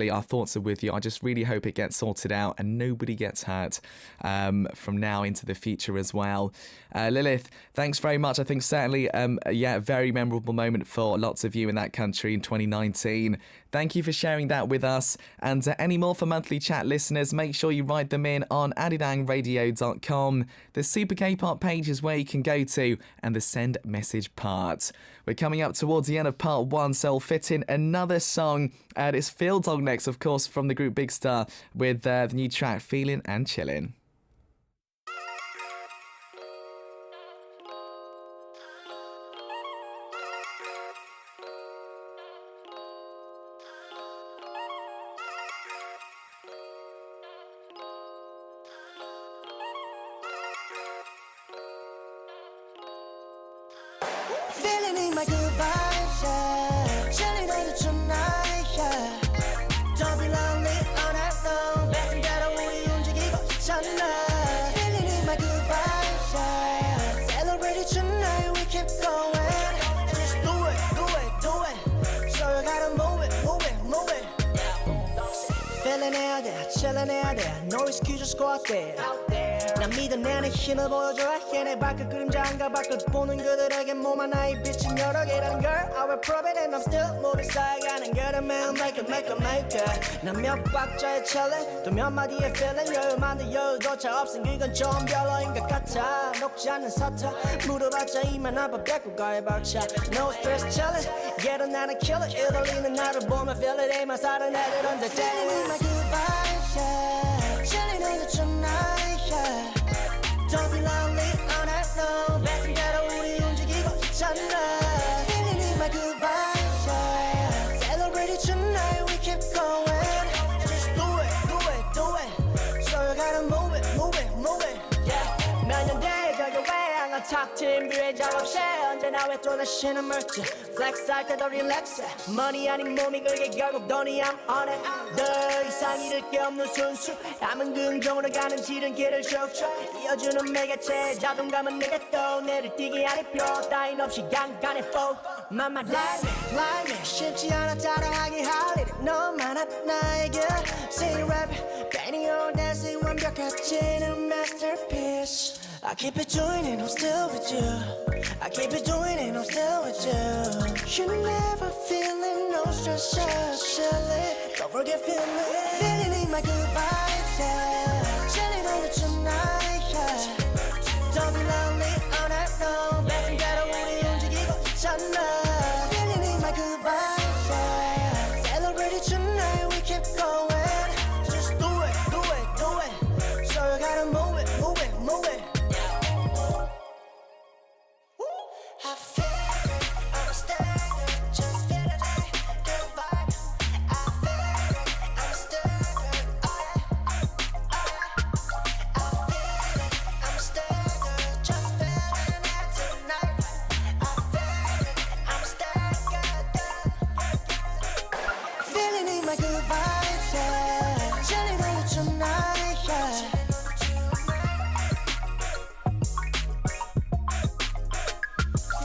Our thoughts are with you. I just really hope it gets sorted out and nobody gets hurt from now into the future as well. Lilith, thanks very much. I think certainly, a very memorable moment for lots of you in that country in 2019. Thank you for sharing that with us. And any more for monthly chat listeners, make sure you write them in on arirangradio.com. The Super K-pop page is where you can go to, and the send message part. We're coming up towards the end of part one, so I'll fit in another song. It's Phil Dog next, of course, from the group Big Star with the new track Feeling and Chillin'. Feeling in my good vibes, yeah. Chilling on the tonight, yeah. Don't be lonely all night long. 배팅대로 우리 움직이고 있잖아. Feeling in my good vibes, yeah. Celebrate it tonight, we keep going. Just do it, do it, do it. So you gotta move it, move it, move it. Feeling 해야 돼, chillin' 해야 돼. No excuse, just go out there. 난 믿어내는 힘을 보여줘. 얘네 발끝 그림자 안가 발끝 보는 그들에게 몸 하나의 빛은 여러 개라는 걸 I will prove it and I'm still moving 쌓여가는 걸음에 make it, make it, make it. 난 몇 박자의 challenge 또 몇 마디의 feeling 여유만도 여유조차 없음 그건 좀 별로인 것 같아 녹지 않는 사타 물어봤자 이만 한번 뺏고 가야 박차 No stress challenge 얘로 나는 killer 이돌리는 나를 보면 feel it 애만 사는 애들은 다 Feeling in my good vibes yeah Chilling on the tonight yeah Don't be lonely all night long 배팅대로 우리 움직이고 있잖아 Feeling in my good vibes yeah Celebrate it tonight we keep going Just do it, do it, do it So you gotta move it, move it, move it yeah 몇년 뒤에 저기 외항한 탑팀 비회 작업실 언제나 왜 또 다시는 물질 Flex 할 때도 relax Money 아닌 몸이 그게 결국 돈이 I'm on it 더 이상 잃을 게 없는 순수 남은 긍정으로 가는 지름길을 쭉쭉 이어주는 매개체 자존감은 내게 또 내를 뛰게 하는 표 따윈 없이 간간히 flow Mama like me 쉽지 않아 따라하기 할 일이 너만 한 나에게 Say rap 괜히 all dancing 완벽해지는 masterpiece I keep it doing it I'm still with you I keep it doing it I'm still with you You never feeling no stress just chillin' Don't forget feeling in my good vibes yeah Chilling on it tonight yeah Don't be lonely all night long 배팅대로 우리 움직이고 있잖아 Feeling in my good vibes yeah Celebrate it tonight we keep going Just do it, do it, do it So you gotta move it, move it, move it I feel it, I'm standing, just feel it, good vibe. I feel it, I'm standing, oh yeah, oh yeah. I feel it, I'm standing, just feeling it tonight. I feel it, I'm standing, feeling in my good vibes, yeah. Chilling on it tonight, yeah.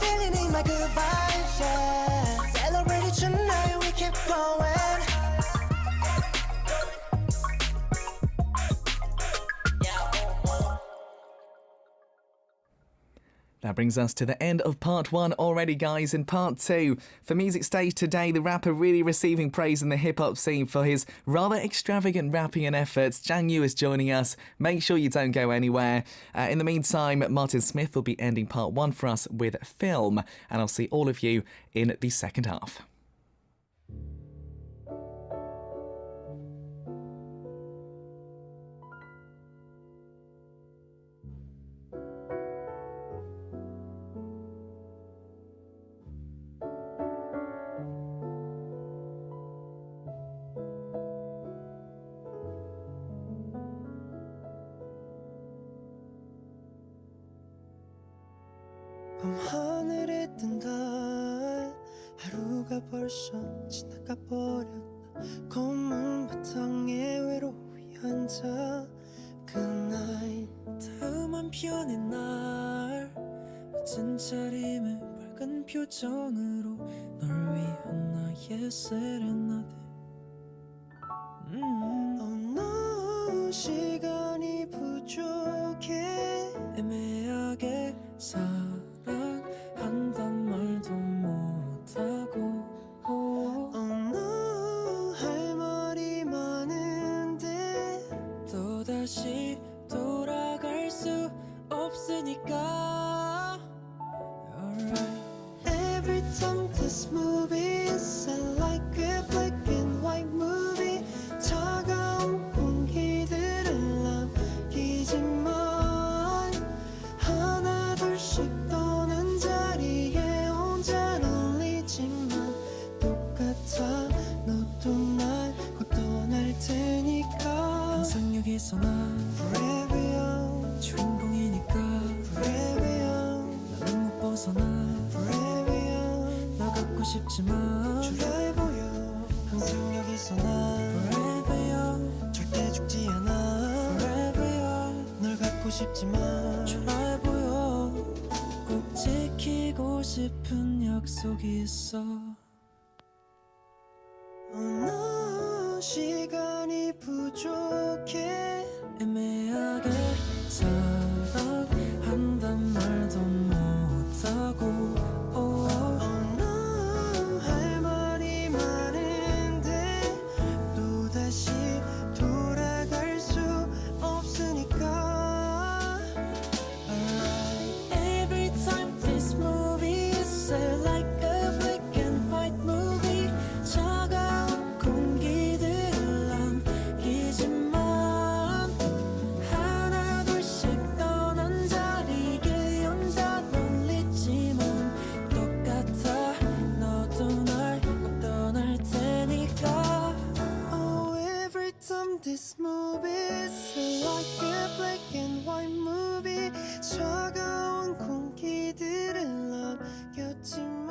Feeling in my good vibes, yeah. Celebrate it tonight, we keep going. That brings us to the end of part one already, guys. In part two, for Music Stage today, the rapper really receiving praise in the hip-hop scene for his rather extravagant rapping and efforts. JJANGYOU is joining us. Make sure you don't go anywhere. In the meantime, Martin Smith will be ending part one for us with Film, and I'll see all of you in the second half. 밤하늘에 뜬 달 하루가 벌써 지나가 버렸다 검은 바탕에 외로이 앉아 그날 다음 한편의 날 멋진 차림에 밝은 표정으로 널 위한 나의 세레나데 시간이 부족해 애매하게 사랑한단 말도 못하고 no 할 말이 많은데 또다시 돌아갈 수 없으니까 Alright. Every time this movie is like a black and white movie 차가운 공기들을 남기지만 하나 둘씩 떠난 자리에 혼자 놀리지만 똑같아 너도 날 곧 떠날 테니까 항상 여기서 난 Forever young 주인공이니까 Forever young 나는 못 벗어나 Forever young 너 갖고 싶지만 초라해 보여 항상 여기서 난 Forever young 절대 죽지 않아 Forever young 널 갖고 싶지만 초라해 보여 꼭 지키고 싶은 약속이 있어 너 시간이 부족해 애매하게 사랑한단 말도 못하고 no 할 말이 많은데 또다시 돌아갈 수 없으니까 Alright. Every time this movie is like a black and white movie 차가운 공기들을 남기지만 하나 둘씩 떠난 자리에 혼자 놀리지만 똑같아 너도 날 꼭 떠날 테니까 Oh every time this movie is like a black and white movie 차가운 공기들을 남겼지만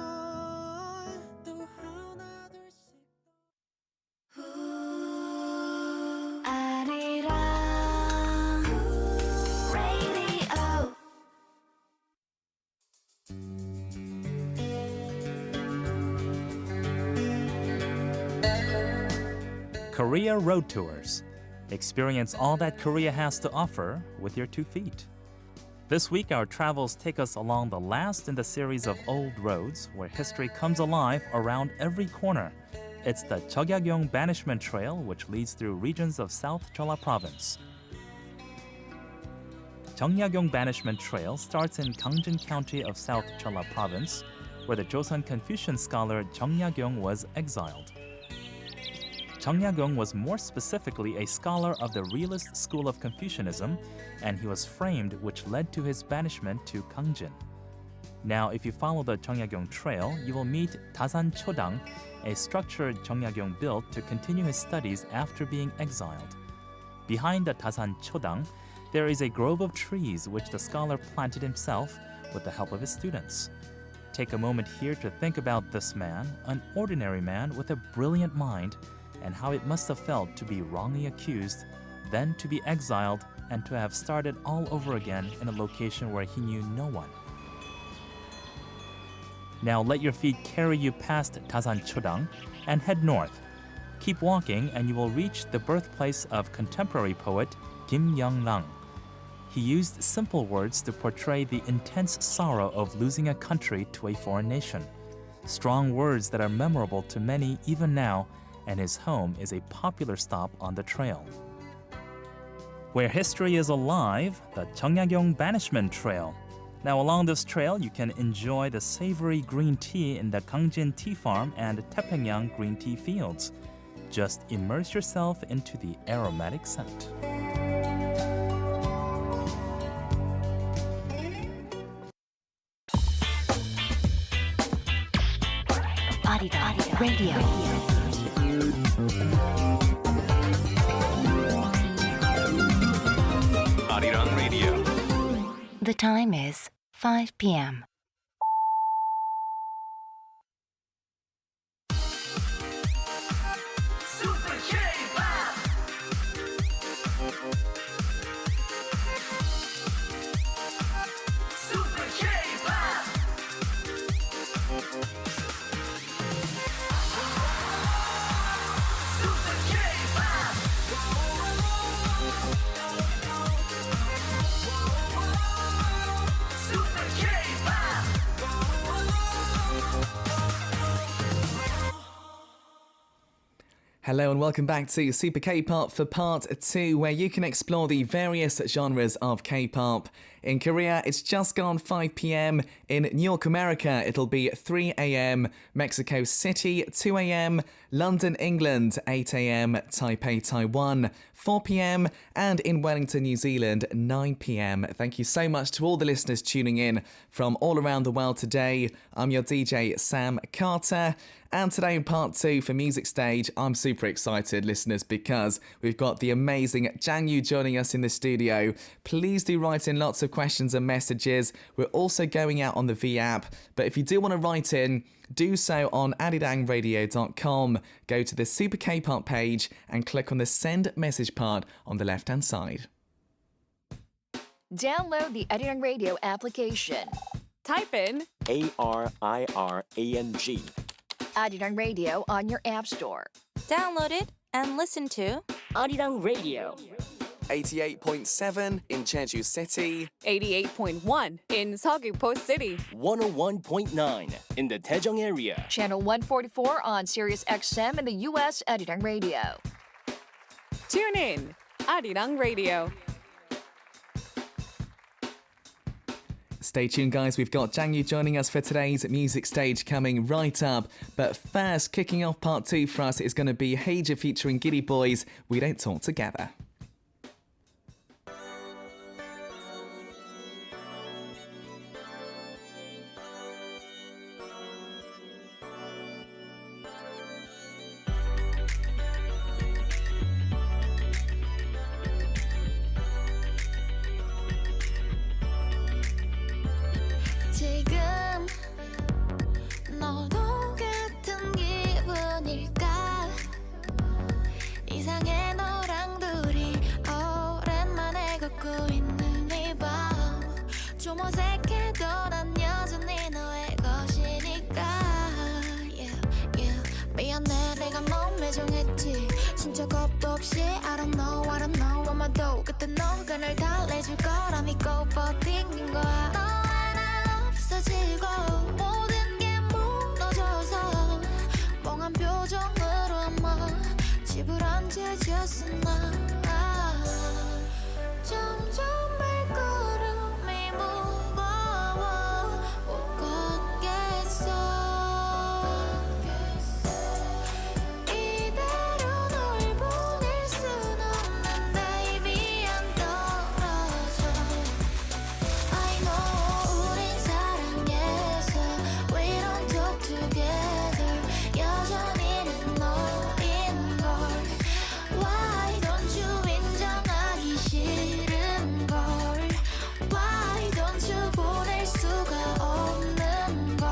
또 하나 둘씩 아리랑 radio. Korea Road Tours. Experience all that Korea has to offer with your 2 feet. This week, our travels take us along the last in the series of old roads where history comes alive around every corner. It's the JJANGYOU Banishment Trail, which leads through regions of South Jeolla Province. JJANGYOU Banishment Trail starts in Gangjin County of South Jeolla Province, where the Joseon Confucian scholar JJANGYOU was exiled. JJANGYOU was more specifically a scholar of the realist school of Confucianism, and he was framed, which led to his banishment to Gangjin. Now, if you follow the JJANGYOU Trail, you will meet Dasan Chodang, a structure JJANGYOU built to continue his studies after being exiled. Behind the Dasan Chodang, there is a grove of trees which the scholar planted himself with the help of his students. Take a moment here to think about this man, an ordinary man with a brilliant mind, and how it must have felt to be wrongly accused, then to be exiled, and to have started all over again in a location where he knew no one. Now let your feet carry you past Dasan Chodang and head north. Keep walking and you will reach the birthplace of contemporary poet Kim Young-lang. He used simple words to portray the intense sorrow of losing a country to a foreign nation. Strong words that are memorable to many even now, and his home is a popular stop on the trail. Where history is alive, the JJANGYOU Banishment Trail. Now along this trail, you can enjoy the savory green tea in the Gangjin Tea Farm and Taepyeongyang green tea fields. Just immerse yourself into the aromatic scent. Arirang radio. Arirang Radio. The time is 5 p.m. Super K-pop. Super K-pop. Super K-pop. Hello and welcome back to Super K-Pop for part 2, where you can explore the various genres of K-pop. In Korea, it's just gone 5 p.m. In New York, America, it'll be 3 a.m. Mexico City, 2 a.m. London, England, 8 a.m. Taipei, Taiwan, 4 p.m. and in Wellington, New Zealand, 9 p.m. Thank you so much to all the listeners tuning in from all around the world today. I'm your DJ, Sam Carter. And today in part 2 for Music Stage, I'm super excited, listeners, because we've got the amazing JJANGYOU joining us in the studio. Please do write in lots of questions and messages. We're also going out on the V app, but if you do want to write in, do so on arirangradio.com. Go to the Super K-Pop page and click on the send message part on the left-hand side. Download the Arirang Radio application. Type in ARIRANG. Arirang Radio on your app store. Download it and listen to Arirang Radio. 88.7 in Jeju City. 88.1 in Seogwipo City. 101.9 in the Daejeong area. Channel 144 on Sirius XM in the U.S. Arirang Radio. Tune in, Arirang Radio. Stay tuned, guys. We've got JJANGYOU joining us for today's Music Stage coming right up. But first, kicking off part 2 for us is going to be Haja featuring Giddy Boys, We Don't Talk Together. 지금 너도 같은 기분일까 이상해 너랑 둘이 오랜만에 걷고 있는 이 밤 좀 어색해도 난 여전히 너의 것이니까 yeah, yeah. 미안해 내가 너무 매정했지 진짜 겁도 없이 I don't know 아마도 그때 너가 날 달래줄 거라 믿고 버틴 거야 없어지고 모든 게 무너져서 멍한 표정으로 아마 집을 앉아졌었나 점점 발걸음이 무거워 못 걷겠어 이대로 널 보낼 순 없는데 입이 안 떨어져 I know 우린 사랑해서 We don't talk together 여전히는 너인걸 Why don't you 인정하기 싫은걸 Why don't you 보낼 수가 없는걸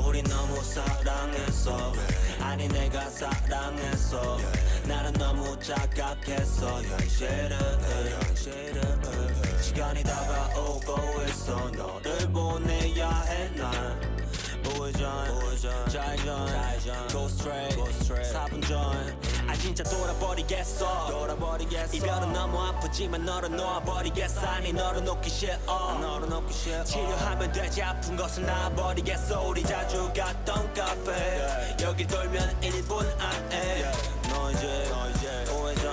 우리 너무 사랑했어 아니 내가 사랑했어 나는 너무 착각했어 현실은 시간이 다가오고 있어 너를 보내야 해 난 우회전 좌회전 Go straight 4분 전 아 진짜 돌아버리겠어 이별은 너무 아프지만 너를 놓아버리겠어 아니 너를 놓기 싫어 치료하면 되지 아픈 것을 놔버리겠어 우리 자주 갔던 카페 여길 돌면 1분 안에 너 이제 우회전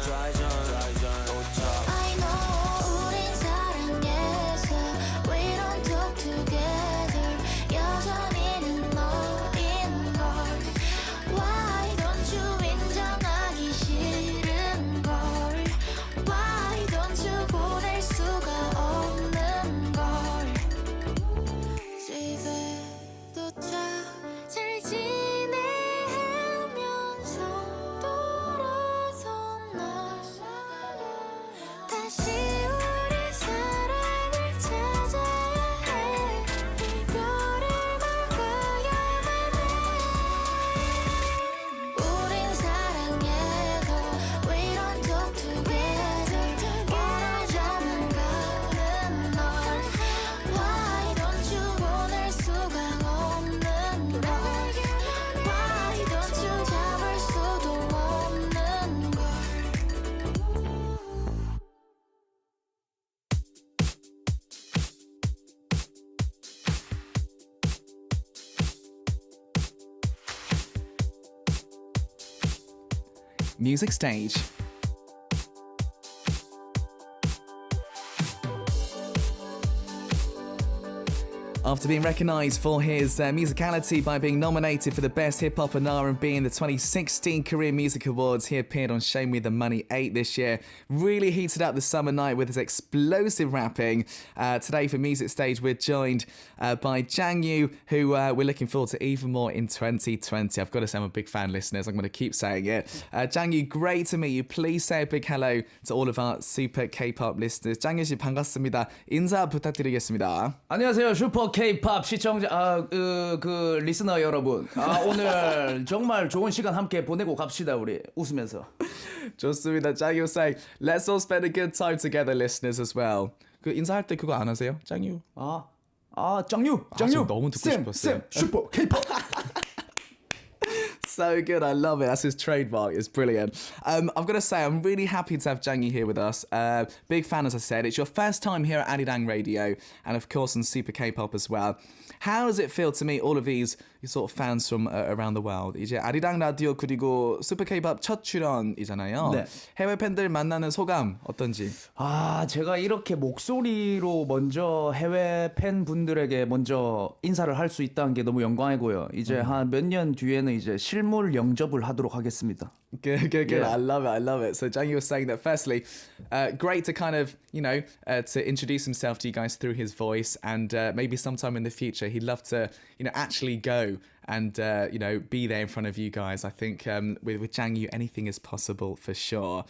좌회전 도착 I know 우린 사랑해서 We don't talk together 여전히는 너인걸 Why don't you 인정하기 싫은걸 Why don't you 보낼 수가 없는걸 집에 도착 잘 지내면서 Music Stage. After being recognised for his musicality by being nominated for the Best Hip Hop and R&B in the 2016 Korean Music Awards, he appeared on Show Me the Money 8 this year. Really heated up the summer night with his explosive rapping. Today for Music Stage, we're joined by JJANGYOU, who we're looking forward to even more in 2020. I've got to say I'm a big fan, listeners. I'm going to keep saying it. JJANGYOU, great to meet you. Please say a big hello to all of our super K-pop listeners. JJANGYOU 씨 반갑습니다. 인사 부탁드리겠습니다. 안녕하세요. 슈퍼 K-팝 시청자 그 리스너 여러분. 오늘 정말 좋은 시간 함께 보내고 갑시다. 우리 웃으면서. 좋습니다. JJANGYOU saying, let's all spend a good time together, listeners, as well. 그 인사할 때 그거 안 하세요? JJANGYOU. 짱유. 저 너무 듣고 싶었어요. 쌤, 슈퍼 K-팝. So good, I love it. That's his trademark. It's brilliant. I've got to say, I'm really happy to have JJANGYOU here with us. Big fan, as I said. It's your first time here at Arirang Radio, and of course on Super K-pop as well. How does it feel to meet all of these sort of fans from around the world? 이제 아리랑 라디오 그리고 Super K-pop 첫 출연이잖아요. 네. 해외 팬들 만나는 소감 어떤지? 제가 이렇게 목소리로 먼저 해외 팬분들에게 먼저 인사를 할 수 있다는 게 너무 영광이고요. 이제 한 몇 년 뒤에는 이제 실물 영접을 하도록 하겠습니다. Good. Yeah. I love it. So JJANGYOU was saying that firstly, great to kind of, to introduce himself to you guys through his voice, and maybe sometime in the future he'd love to, actually go and, be there in front of you guys. I think with JJANGYOU, anything is possible for sure.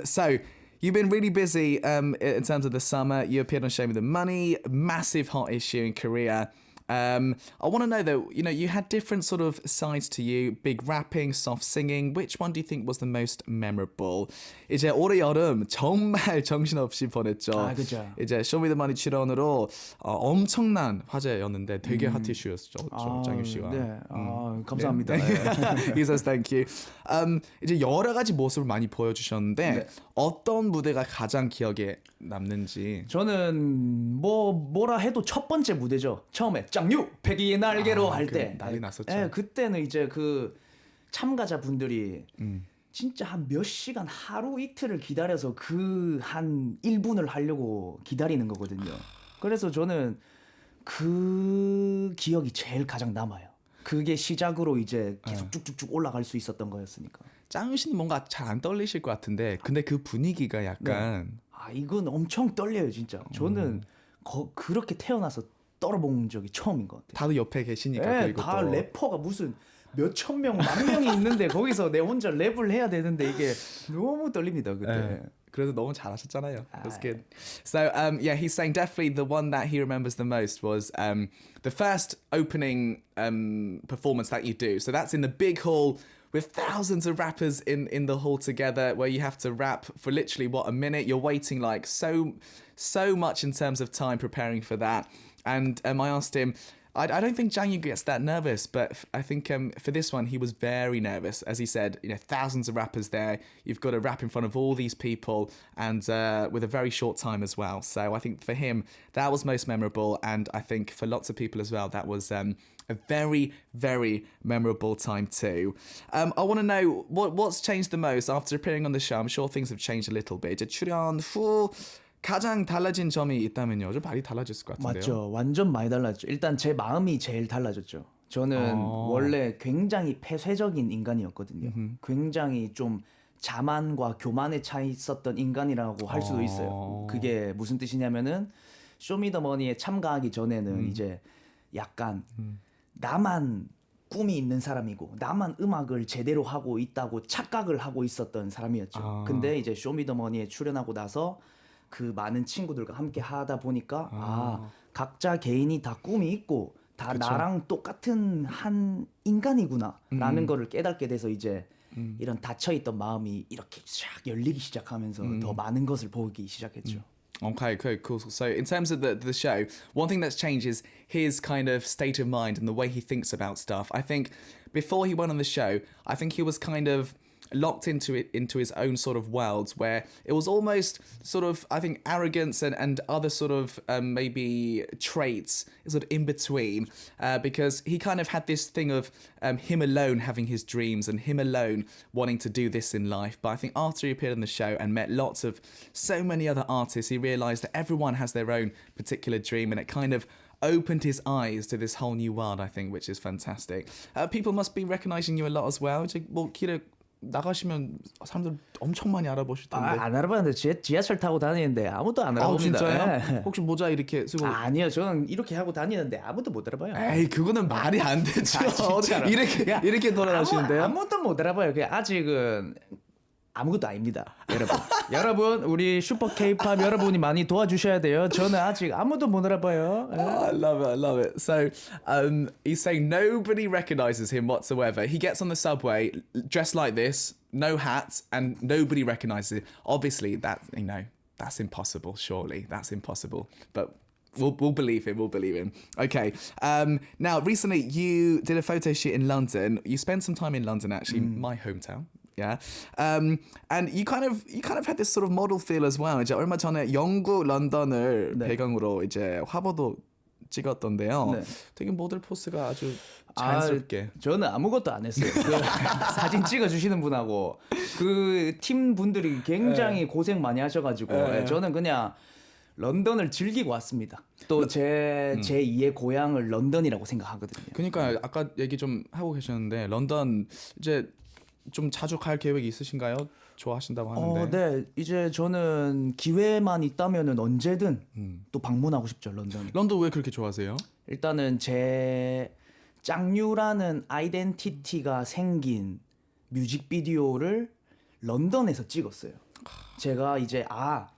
So you've been really busy in terms of the summer. You appeared on Show Me the Money, massive hot issue in Korea. I want to know though, you had different sort of sides to you, big rapping, soft singing. Which one do you think was the most memorable? 이제 올해 여름 정말 정신없이 보냈죠. 그죠. 이제 쇼미더머니 출연으로 엄청난 화제였는데 되게 핫 이슈였죠. 장유 씨와. 네. 감사합니다. He says thank you. 이제 여러 가지 모습을 많이 보여주셨는데 네. 어떤 무대가 가장 기억에 남는지. 저는 뭐라 해도 첫 번째 무대죠. 처음에 짱유 백이의 날개로 할 때 난리 났었죠. 네, 그때는 이제 그 참가자분들이 진짜 한 몇 시간 하루 이틀을 기다려서 그 한 1분을 하려고 기다리는 거거든요. 그래서 저는 그 기억이 제일 가장 남아요. 그게 시작으로 이제 계속 쭉쭉쭉 올라갈 수 있었던 거였으니까. 짱유 씨는 뭔가 잘 안 떨리실 것 같은데 근데 그 분위기가 약간 이건 엄청 떨려요 진짜. 저는 그렇게 태어나서 떨어본 적이 처음인 것 같아요. 다들 옆에 계시니까. 네, 그리고 다 또 래퍼가 무슨 몇천 명, 만 명이 있는데 거기서 내 혼자 랩을 해야 되는데 이게 너무 떨립니다 그때. 네. 그래도 너무 잘하셨잖아요. That's good. So he's saying definitely the one that he remembers the most was the first opening performance that you do. So that's in the big hall with thousands of rappers in the hall together, where you have to rap for literally a minute. You're waiting like so much in terms of time preparing for that. And I asked him, I don't think JJANGYOU gets that nervous, but I think for this one, he was very nervous. As he said, thousands of rappers there. You've got to rap in front of all these people and with a very short time as well. So I think for him, that was most memorable. And I think for lots of people as well, that was a very, very memorable time too. I want to know what's changed the most after appearing on the show. I'm sure things have changed a little bit. 이제 출연 후 가장 달라진 점이 있다면요? 좀 많이 달라졌을 것 같은데요. 맞죠. 완전 많이 달라졌죠. 일단 제 마음이 제일 달라졌죠. 저는 원래 굉장히 폐쇄적인 인간이었거든요. 굉장히 좀 자만과 교만에 차 있었던 인간이라고 할 수도 있어요. 그게 무슨 뜻이냐면은 쇼미더머니에 참가하기 전에는 이제 약간 나만 꿈이 있는 사람이고 나만 음악을 제대로 하고 있다고 착각을 하고 있었던 사람이었죠. 근데 이제 쇼미더머니에 출연하고 나서 그 많은 친구들과 함께 하다 보니까 각자 개인이 다 꿈이 있고 다 그쵸. 나랑 똑같은 한 인간이구나라는 거를 깨닫게 돼서 이제 이런 닫혀있던 마음이 이렇게 쫙 열리기 시작하면서 더 많은 것을 보기 시작했죠. Okay, cool. So in terms of the show, one thing that's changed is his kind of state of mind and the way he thinks about stuff. I think before he went on the show, I think he was kind of locked into his own sort of world where it was almost sort of, I think, arrogance and other sort of maybe traits sort of in between, because he kind of had this thing of him alone having his dreams and him alone wanting to do this in life. But I think after he appeared on the show and met so many other artists, he realized that everyone has their own particular dream, and it kind of opened his eyes to this whole new world, I think, which is fantastic. People must be recognizing you a lot as well. 이제 뭐 길에 나가시면 사람들 엄청 많이 알아보실 텐데. 안 알아봤는데 지하철 타고 다니는데 아무도 안 알아봅니다. 진짜요? 예. 혹시 모자 이렇게 쓰고? 아니요, 저는 이렇게 하고 다니는데 아무도 못 알아봐요. 에이, 그거는 말이 안 되죠. 진짜로. 이렇게 돌아다니시는데요? 아무도 못 알아봐요. 아직은 아무것도 아닙니다, 여러분. 여러분, 우리 슈퍼 K-pop 여러분이 많이 도와주셔야 돼요. 저는 아직 아무도 못 알아봐요. I love it. So, he's saying nobody recognizes him whatsoever. He gets on the subway dressed like this, no hat, and nobody recognizes him. Obviously, that's impossible. Surely, that's impossible. But we'll believe him. We'll believe him. Okay. Now, recently you did a photo shoot in London. You spent some time in London, actually, my hometown. Yeah, and you kind of had this sort of model feel as well. 이제 얼마 전에 영국 런던을 배경으로 이제 화보도 찍었던데요. 네. 되게 모델 포스가 아주 자연스럽게. 저는 아무것도 안 했어요. 사진 찍어주시는 분하고 그 팀 분들이 굉장히 고생 많이 하셔가지고 저는 그냥 런던을 즐기고 왔습니다. 또 제 2의 고향을 런던이라고 생각하거든요. 그러니까 아까 얘기 좀 하고 계셨는데 런던 이제 좀 자주 갈 계획이 있으신가요? 좋아하신다고 하는데. 네, 이제 저는 기회만 있다면은 언제든 또 방문하고 싶죠, 런던. 런던 왜 그렇게 좋아하세요? 일단은 제 짱유라는 아이덴티티가 생긴 뮤직비디오를 런던에서 찍었어요. 제가 이제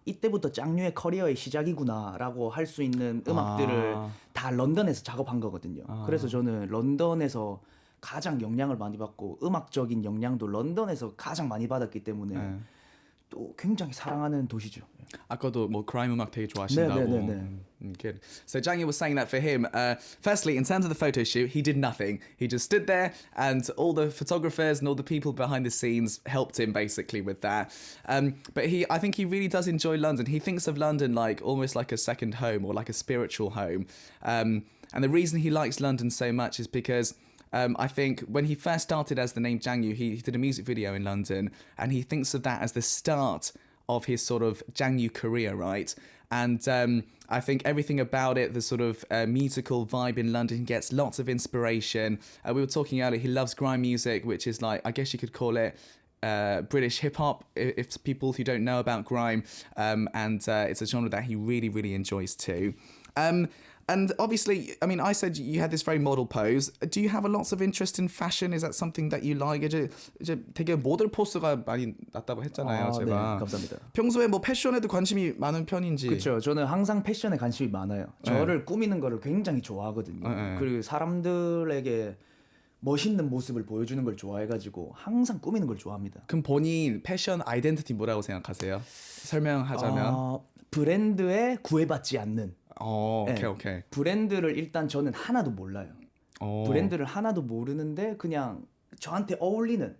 이때부터 짱유의 커리어의 시작이구나라고 할 수 있는 음악들을 다 런던에서 작업한 거거든요. 그래서 저는 런던에서 가장 영향을 많이 받고 음악적인 영향도 런던에서 가장 많이 받았기 때문에 또 굉장히 사랑하는 도시죠. 아까도 뭐 crime 음악 되게 좋아하신다고. Good. So Jangyu was saying that for him, firstly, in terms of the photo shoot, he did nothing. He just stood there, and all the photographers and all the people behind the scenes helped him basically with that. But I think he really does enjoy London. He thinks of London like almost like a second home or like a spiritual home. And the reason he likes London so much is because I think when he first started as the name JJANGYOU, he did a music video in London, and he thinks of that as the start of his sort of JJANGYOU career, right? And I think everything about it, the sort of musical vibe in London, he gets lots of inspiration. We were talking earlier, he loves grime music, which is like, I guess you could call it British hip-hop, if people who don't know about grime. And it's a genre that he really, really enjoys too. And obviously, I mean, I said you had this very model pose. Do you have a lots of interest in fashion? Is that something that you like? 이제 되게 모델 포스가 많이 났다고 했잖아요, 제가. 네, 감사합니다. 평소에 뭐 패션에도 관심이 많은 편인지. 그렇죠. 저는 항상 패션에 관심이 많아요. 저를 꾸미는 거를 굉장히 좋아하거든요. 그리고 사람들에게 멋있는 모습을 보여주는 걸 좋아해가지고 항상 꾸미는 걸 좋아합니다. 그럼 본인 패션 아이덴티티 뭐라고 생각하세요? 설명하자면? 브랜드에 구애받지 않는. 오케이. 브랜드를 일단 저는 하나도 몰라요. 브랜드를 하나도 모르는데 그냥 저한테 어울리는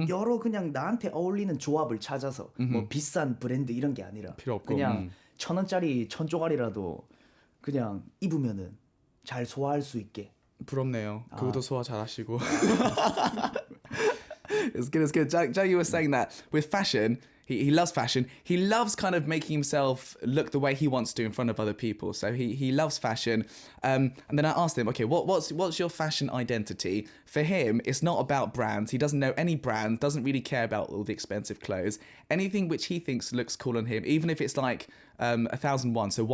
여러 그냥 나한테 어울리는 조합을 찾아서 뭐 비싼 브랜드 이런 게 아니라 필요 없고, 그냥 1,000원짜리 1,000조각이라도 그냥 입으면은 잘 소화할 수 있게. 부럽네요. 그것도 소화 잘하시고. It's good. JJANGYOU was saying that with fashion, he loves fashion. He loves kind of making himself look the way he wants to in front of other people. So he loves fashion. And then I asked him, okay, what's your fashion identity? For him, it's not about brands. He doesn't know any brand, doesn't really care about all the expensive clothes. Anything which he thinks looks cool on him, even if it's like 1,001, so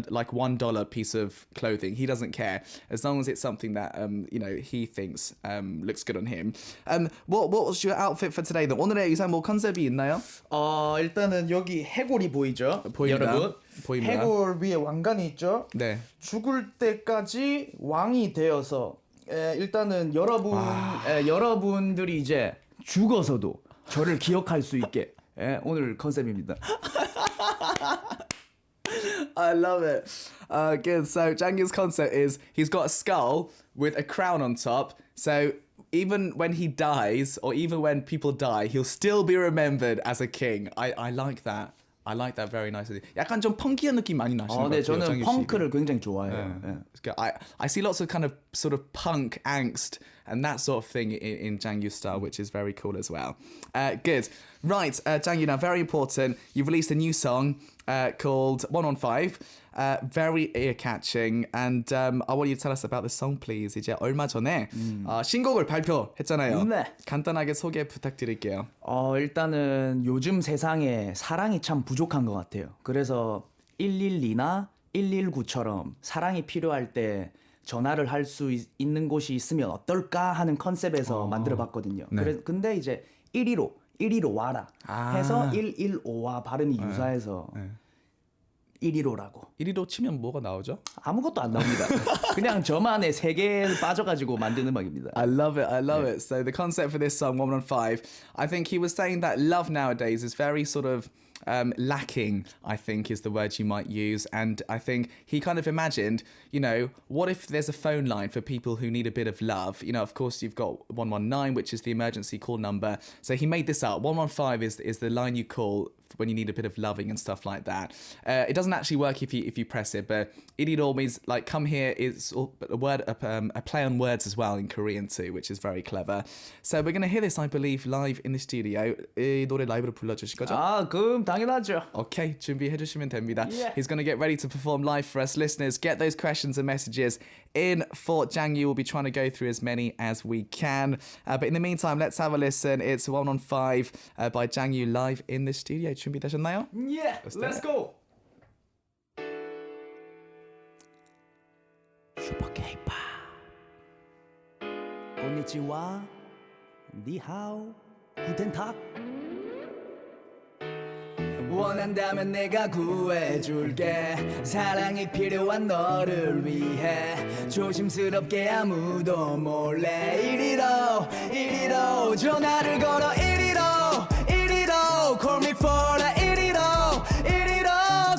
like $1 piece of clothing, he doesn't care as long as it's something that he thinks looks good on him. What was your outfit for today? 오늘의 의상 뭐 컨셉이 있나요? 일단은 여기 해골이 보이죠? 보입니다. 여러분. 보입니다. 해골 위에 왕관이 있죠? 네. 죽을 때까지 왕이 되어서 일단은 여러분들이 이제 죽어서도 저를 기억할 수 있게 오늘 컨셉입니다. I love it. Good. So JJANGYOU's concept is he's got a skull with a crown on top. So even when he dies, or even when people die, he'll still be remembered as a king. I like that. I like that very nicely. 약간 좀 펑키한 느낌 많이 나시는 것 네, 같아요. 저는 장유 씨. 펑크를 굉장히 좋아해요. 예. I see lots of kind of sort of punk angst and that sort of thing in JJANGYOU style, which is very cool as well. Good. Right, JJANGYOU, now very important. You've released a new song called 115. Very ear-catching. And I want you to tell us about the song, please. 이제 얼마 전에 신곡을 발표했잖아요. 네. 간단하게 소개 부탁드릴게요. 일단은 요즘 세상에 사랑이 참 부족한 것 같아요. 그래서 112나 119처럼 사랑이 필요할 때 전화를 할 수 있는 곳이 있으면 어떨까 하는 컨셉에서 만들어봤거든요. 네. 근데 이제 115 와라 해서 115와 발음이 유사해서 115라고. 115 치면 뭐가 나오죠? 아무것도 안 나옵니다. 그냥 저만의 세계에 빠져가지고 만든 음악입니다. I love it. I love it. So the concept for this song, 115, I think he was saying that love nowadays is very sort of lacking, I think is the word you might use. And I think he kind of imagined, you know, what if there's a phone line for people who need a bit of love? You know, of course, you've got 119, which is the emergency call number. So he made this up. 115 is the line you call when you need a bit of loving and stuff like that. It doesn't actually work if you press it, but it always like come here is a word, a play on words as well in Korean too, which is very clever. So we're going to hear this, I believe, live in the studio. 이 노래 라이브로 불러주실 거죠? 그럼 당연하죠. Okay, 준비해 주시면 됩니다. Yeah. He's going to get ready to perform live for us listeners. Get those questions and messages in for JJANGYOU. We'll be trying to go through as many as we can. But in the meantime, let's have a listen. It's 115 by JJANGYOU live in the studio. 준비되셨나요? Yeah, let's go. 슈퍼 K-pop. konnichiwa, 니하오, 구텐탁. 원한다면 내가 구해줄게. 사랑이 필요한 너를 위해 조심스럽게 아무도 몰래 이리로 전화를 걸어 이리로 call me for the 이리로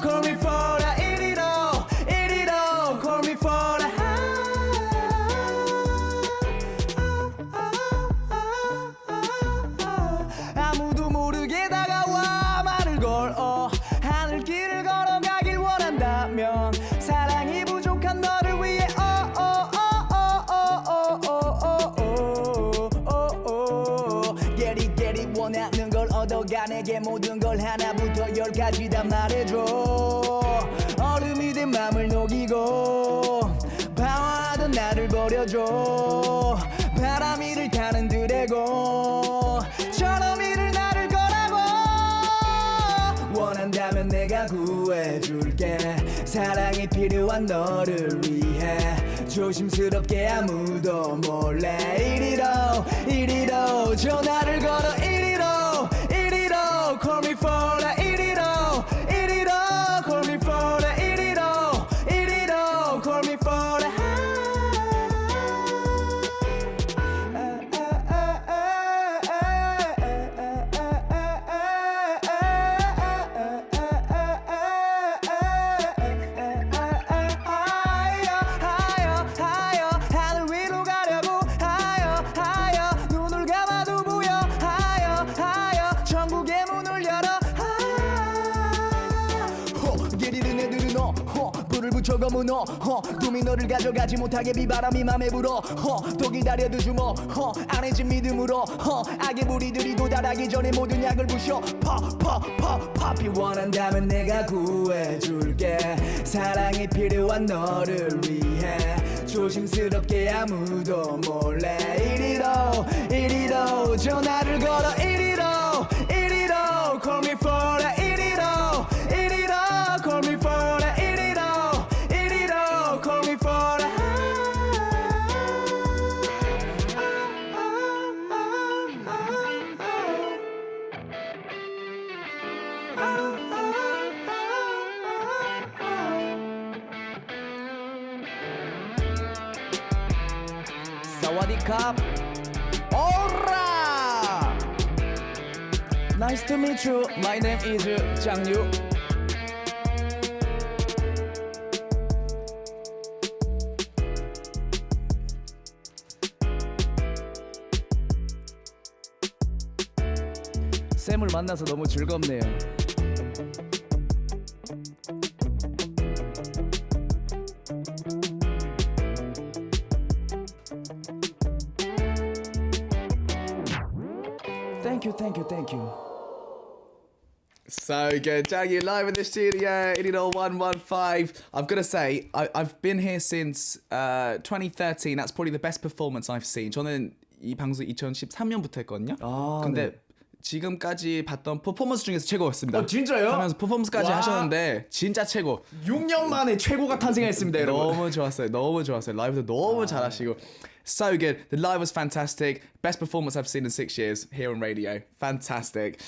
call me for the 이리로 call me for the 아무도 모르게 다가와 말을 걸어 하늘길을 걸어가길 원한다면 사랑이 부족한 너를 위해 get it 원하는 걸 얻어가 내게 모든 걸 하나부터 10까지 다 말해줘 얼음이 된 맘을 녹이고 방황하던 나를 버려줘 바람 위를 타는 드래곤 처럼 이를 나를 거라고 원한다면 내가 구해줄게 사랑이 필요한 너를 위해 조심스럽게 아무도 몰래 이리로 전화를 걸어 이리로 call me for the 이리로 call me for the 이리로 call me for the 하늘 위로 가려고 하여 눈을 감아도 보여 하여 천국의 문을 열어 길이른 애들은 불을 붙여가 무너 꿈이 너를 가져가지 못하게 비바람이 맘에 불어 또 기다려도 주모 안에 진 믿음으로 악의 무리들이 도달하기 전에 모든 약을 부셔 팝이 원한다면 내가 구해줄게 사랑이 필요한 너를 위해 조심스럽게 아무도 몰래 이리로 전화를 걸어 이리로 call me for the 이리로 call me for the 이리로 call me for the 사와디캅 오라 Nice to meet you. My name is JJANGYOU. 쌤을 만나서 너무 즐겁네요. Thank you. So good. JJANGYOU live in the studio, 115. I've got to say, I've been here since 2013. That's probably the best performance I've seen. 저는 이 방송 2013년부터 했거든요. 근데 지금까지 봤던 퍼포먼스 중에서 최고였습니다. 진짜요? 하면서 퍼포먼스까지 와. 하셨는데 진짜 최고. 6년 만에 최고가 탄생했습니다, 여러분. 너무 좋았어요. 라이브도 너무 잘하시고. So good. The live was fantastic. Best performance I've seen in 6 years here on radio. Fantastic.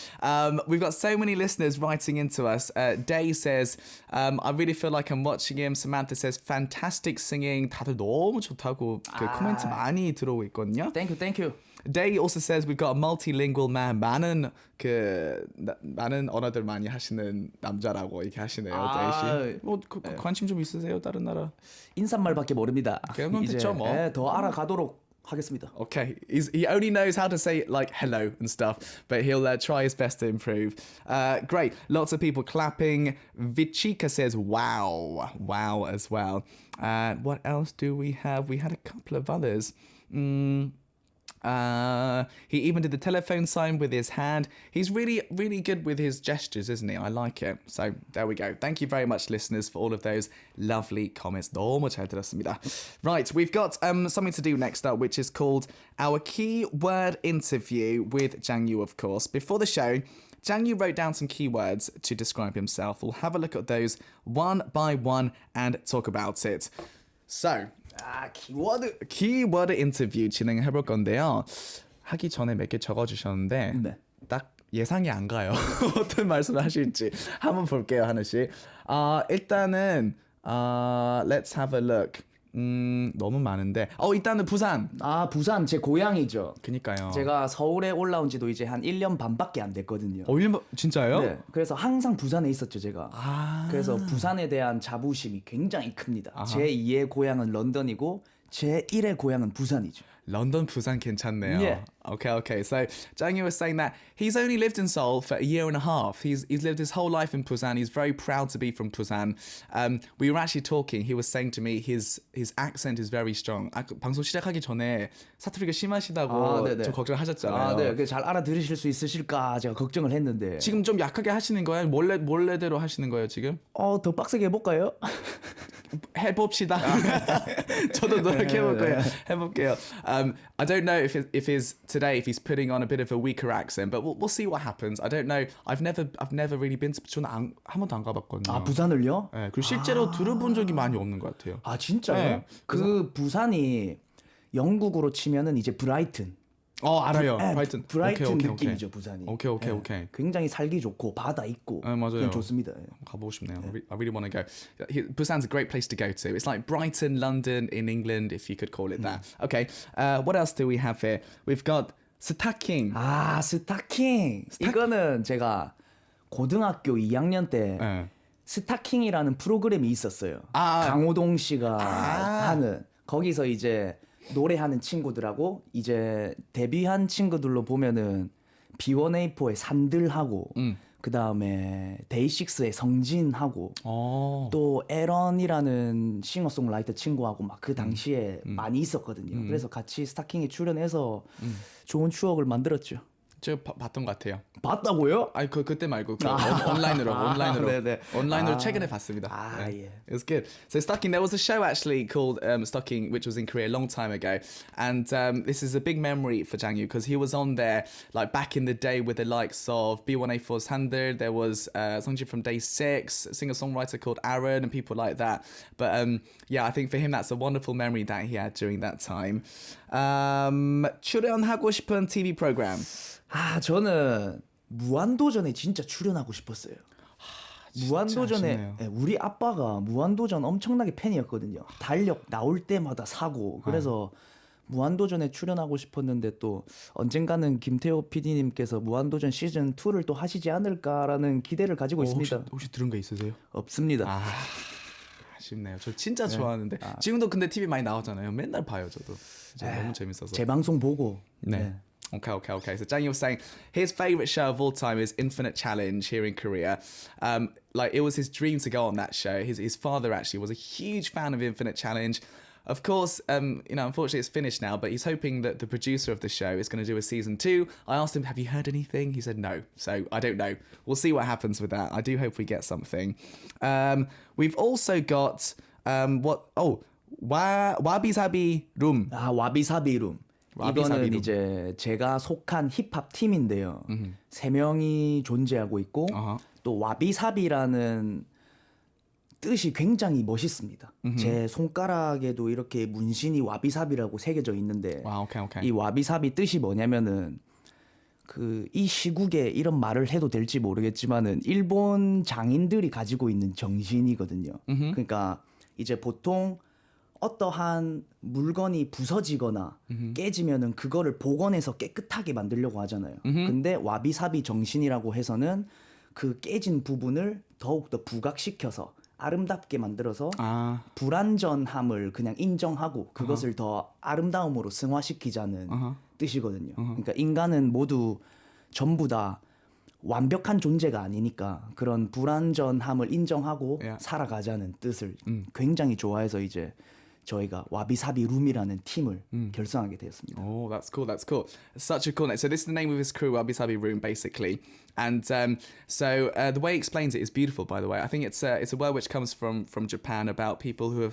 We've got so many listeners writing into us. Day says, I really feel like I'm watching him. Samantha says, fantastic singing. 다들 너무 좋다고 그 코멘트 많이 들어오고 있거든요. Thank you. Day also says we've got a multilingual man. 많은 언어들 많이 하시는 남자라고 이렇게 하시네요. Day 씨. 뭐 관심 좀 있으세요? 다른 나라? 인사말밖에 모릅니다. 그러면 이제 됐죠, 뭐. 더 알아가도록 하겠습니다. Okay, he only knows how to say like hello and stuff, but he'll try his best to improve. Great, lots of people clapping. Vichika says wow as well. What else do we have? We had a couple of others. He even did the telephone sign with his hand. He's really good with his gestures, isn't he? I like it. So there we go. Thank you very much, listeners, for all of those lovely comments. 너무 잘 들었습니다. Right, we've got something to do next up, which is called our keyword interview with JJANGYOU, of course. Before the show, JJANGYOU wrote down some keywords to describe himself. We'll have a look at those one by one and talk about it. So, 키워드 인터뷰 진행해 볼 건데요. 하기 전에 몇 개 적어주셨는데 딱 예상이 안 가요. 어떤 말씀을 하실지 한번 볼게요, 하나씩. 일단은 let's have a look. 너무 많은데. 일단은 부산. 부산 제 고향이죠. 그니까요. 제가 서울에 올라온 지도 이제 한 1년 반밖에 안 됐거든요. 1년 진짜요? 네. 그래서 항상 부산에 있었죠, 제가. 그래서 부산에 대한 자부심이 굉장히 큽니다. 제 2의 고향은 런던이고 제 1의 고향은 부산이죠. London, Busan 괜찮네요. Yeah. Okay. So JJANGYOU was saying that he's only lived in Seoul for a year and a half. He's lived his whole life in Busan. He's very proud to be from Busan. We were actually talking. He was saying to me his accent is very strong. 방송 시작하기 전에 사투리가 심하시다고 좀 걱정하셨잖아요. 네. 잘 알아들으실 수 있으실까 제가 걱정을 했는데. 지금 좀 약하게 하시는 거예요? 원래대로 하시는 거예요 지금? 더 빡세게 해볼까요? 해봅시다. 저도 노력해볼 거예요. 해볼게요. I don't know if he's putting on a bit of a weaker accent, but we'll see what happens. I don't know. I've never really been to. 저는 한 번도 안 가봤거든요. 부산을요? 네, 그리고 실제로 들어본 적이 많이 없는 것 같아요. 진짜요? 네. 부산이 영국으로 치면은 이제 브라이튼. 알아요. 브라이튼 느낌이죠, 부산이. 오케이. 굉장히 살기 좋고 바다 있고. 맞아요. 좋습니다. 가보고 싶네요. I really want to go. Busan's a great place to go to. It's like Brighton, London in England, if you could call it that. Okay. What else do we have here? We've got 스타킹. 스타킹. 이거는 제가 고등학교 2학년 때 스타킹이라는 프로그램이 있었어요. 강호동 씨가 하는. 거기서 이제 노래하는 친구들하고 이제 데뷔한 친구들로 보면은 B1A4의 산들하고 그 다음에 데이식스의 성진하고 또 에런이라는 싱어송라이터 친구하고 막 그 당시에 많이 있었거든요. 그래서 같이 스타킹에 출연해서 좋은 추억을 만들었죠. 제가 봤던 것 같아요. 봤다고요? 아니 그때 말고 온라인으로 온라인으로 최근에 봤습니다. 예. It was good. So Stocking, there was a show actually called Stocking, which was in Korea a long time ago, and this is a big memory for JJANGYOU because he was on there like back in the day with the likes of B1A4's Sander. There was Songjin from Day 6, a singer-songwriter called Aaron, and people like that. But yeah, I think for him that's a wonderful memory that he had during that time. 출연하고 싶은 TV program. 저는 무한도전에 진짜 출연하고 싶었어요. 무한도전에 우리 아빠가 무한도전 엄청나게 팬이었거든요. 달력 나올 때마다 사고 그래서 무한도전에 출연하고 싶었는데 또 언젠가는 김태호 PD님께서 무한도전 시즌 2를 또 하시지 않을까라는 기대를 가지고 있습니다. 혹시 들은 거 있으세요? 없습니다. 아쉽네요. 저 진짜 좋아하는데 지금도 근데 TV 많이 나오잖아요. 맨날 봐요 저도. 너무 재밌어서. 제 방송 보고. 네. Okay. So Jang was saying his favorite show of all time is Infinite Challenge here in Korea. Like it was his dream to go on that show. His father actually was a huge fan of Infinite Challenge. Of course, unfortunately it's finished now, but he's hoping that the producer of the show is going to do a season 2. I asked him, have you heard anything? He said no. So I don't know. We'll see what happens with that. I do hope we get something. We've also got 와비사비 룸. 와비사비 룸. 와비사비 이거는 룸. 이제 제가 속한 힙합 팀인데요. 3명이 존재하고 있고 또 와비사비라는 뜻이 굉장히 멋있습니다. 제 손가락에도 이렇게 문신이 와비사비라고 새겨져 있는데 오케이. 이 와비사비 뜻이 뭐냐면은 이 시국에 이런 말을 해도 될지 모르겠지만은 일본 장인들이 가지고 있는 정신이거든요. 그러니까 이제 보통 어떠한 물건이 부서지거나 깨지면은 그거를 복원해서 깨끗하게 만들려고 하잖아요. 근데 와비사비 정신이라고 해서는 그 깨진 부분을 더욱더 부각시켜서 아름답게 만들어서 불완전함을 그냥 인정하고 그것을 더 아름다움으로 승화시키자는 뜻이거든요. 그러니까 인간은 모두 전부 다 완벽한 존재가 아니니까 그런 불완전함을 인정하고 살아가자는 뜻을 굉장히 좋아해서 이제 저희가 와비사비 룸이라는 팀을 결성하게 되었습니다. Oh, that's cool. Such a cool name. So this is the name of his crew, Wabi-Sabi Room, basically. And so the way he explains it is beautiful, by the way. I think it's a word which comes from Japan about people who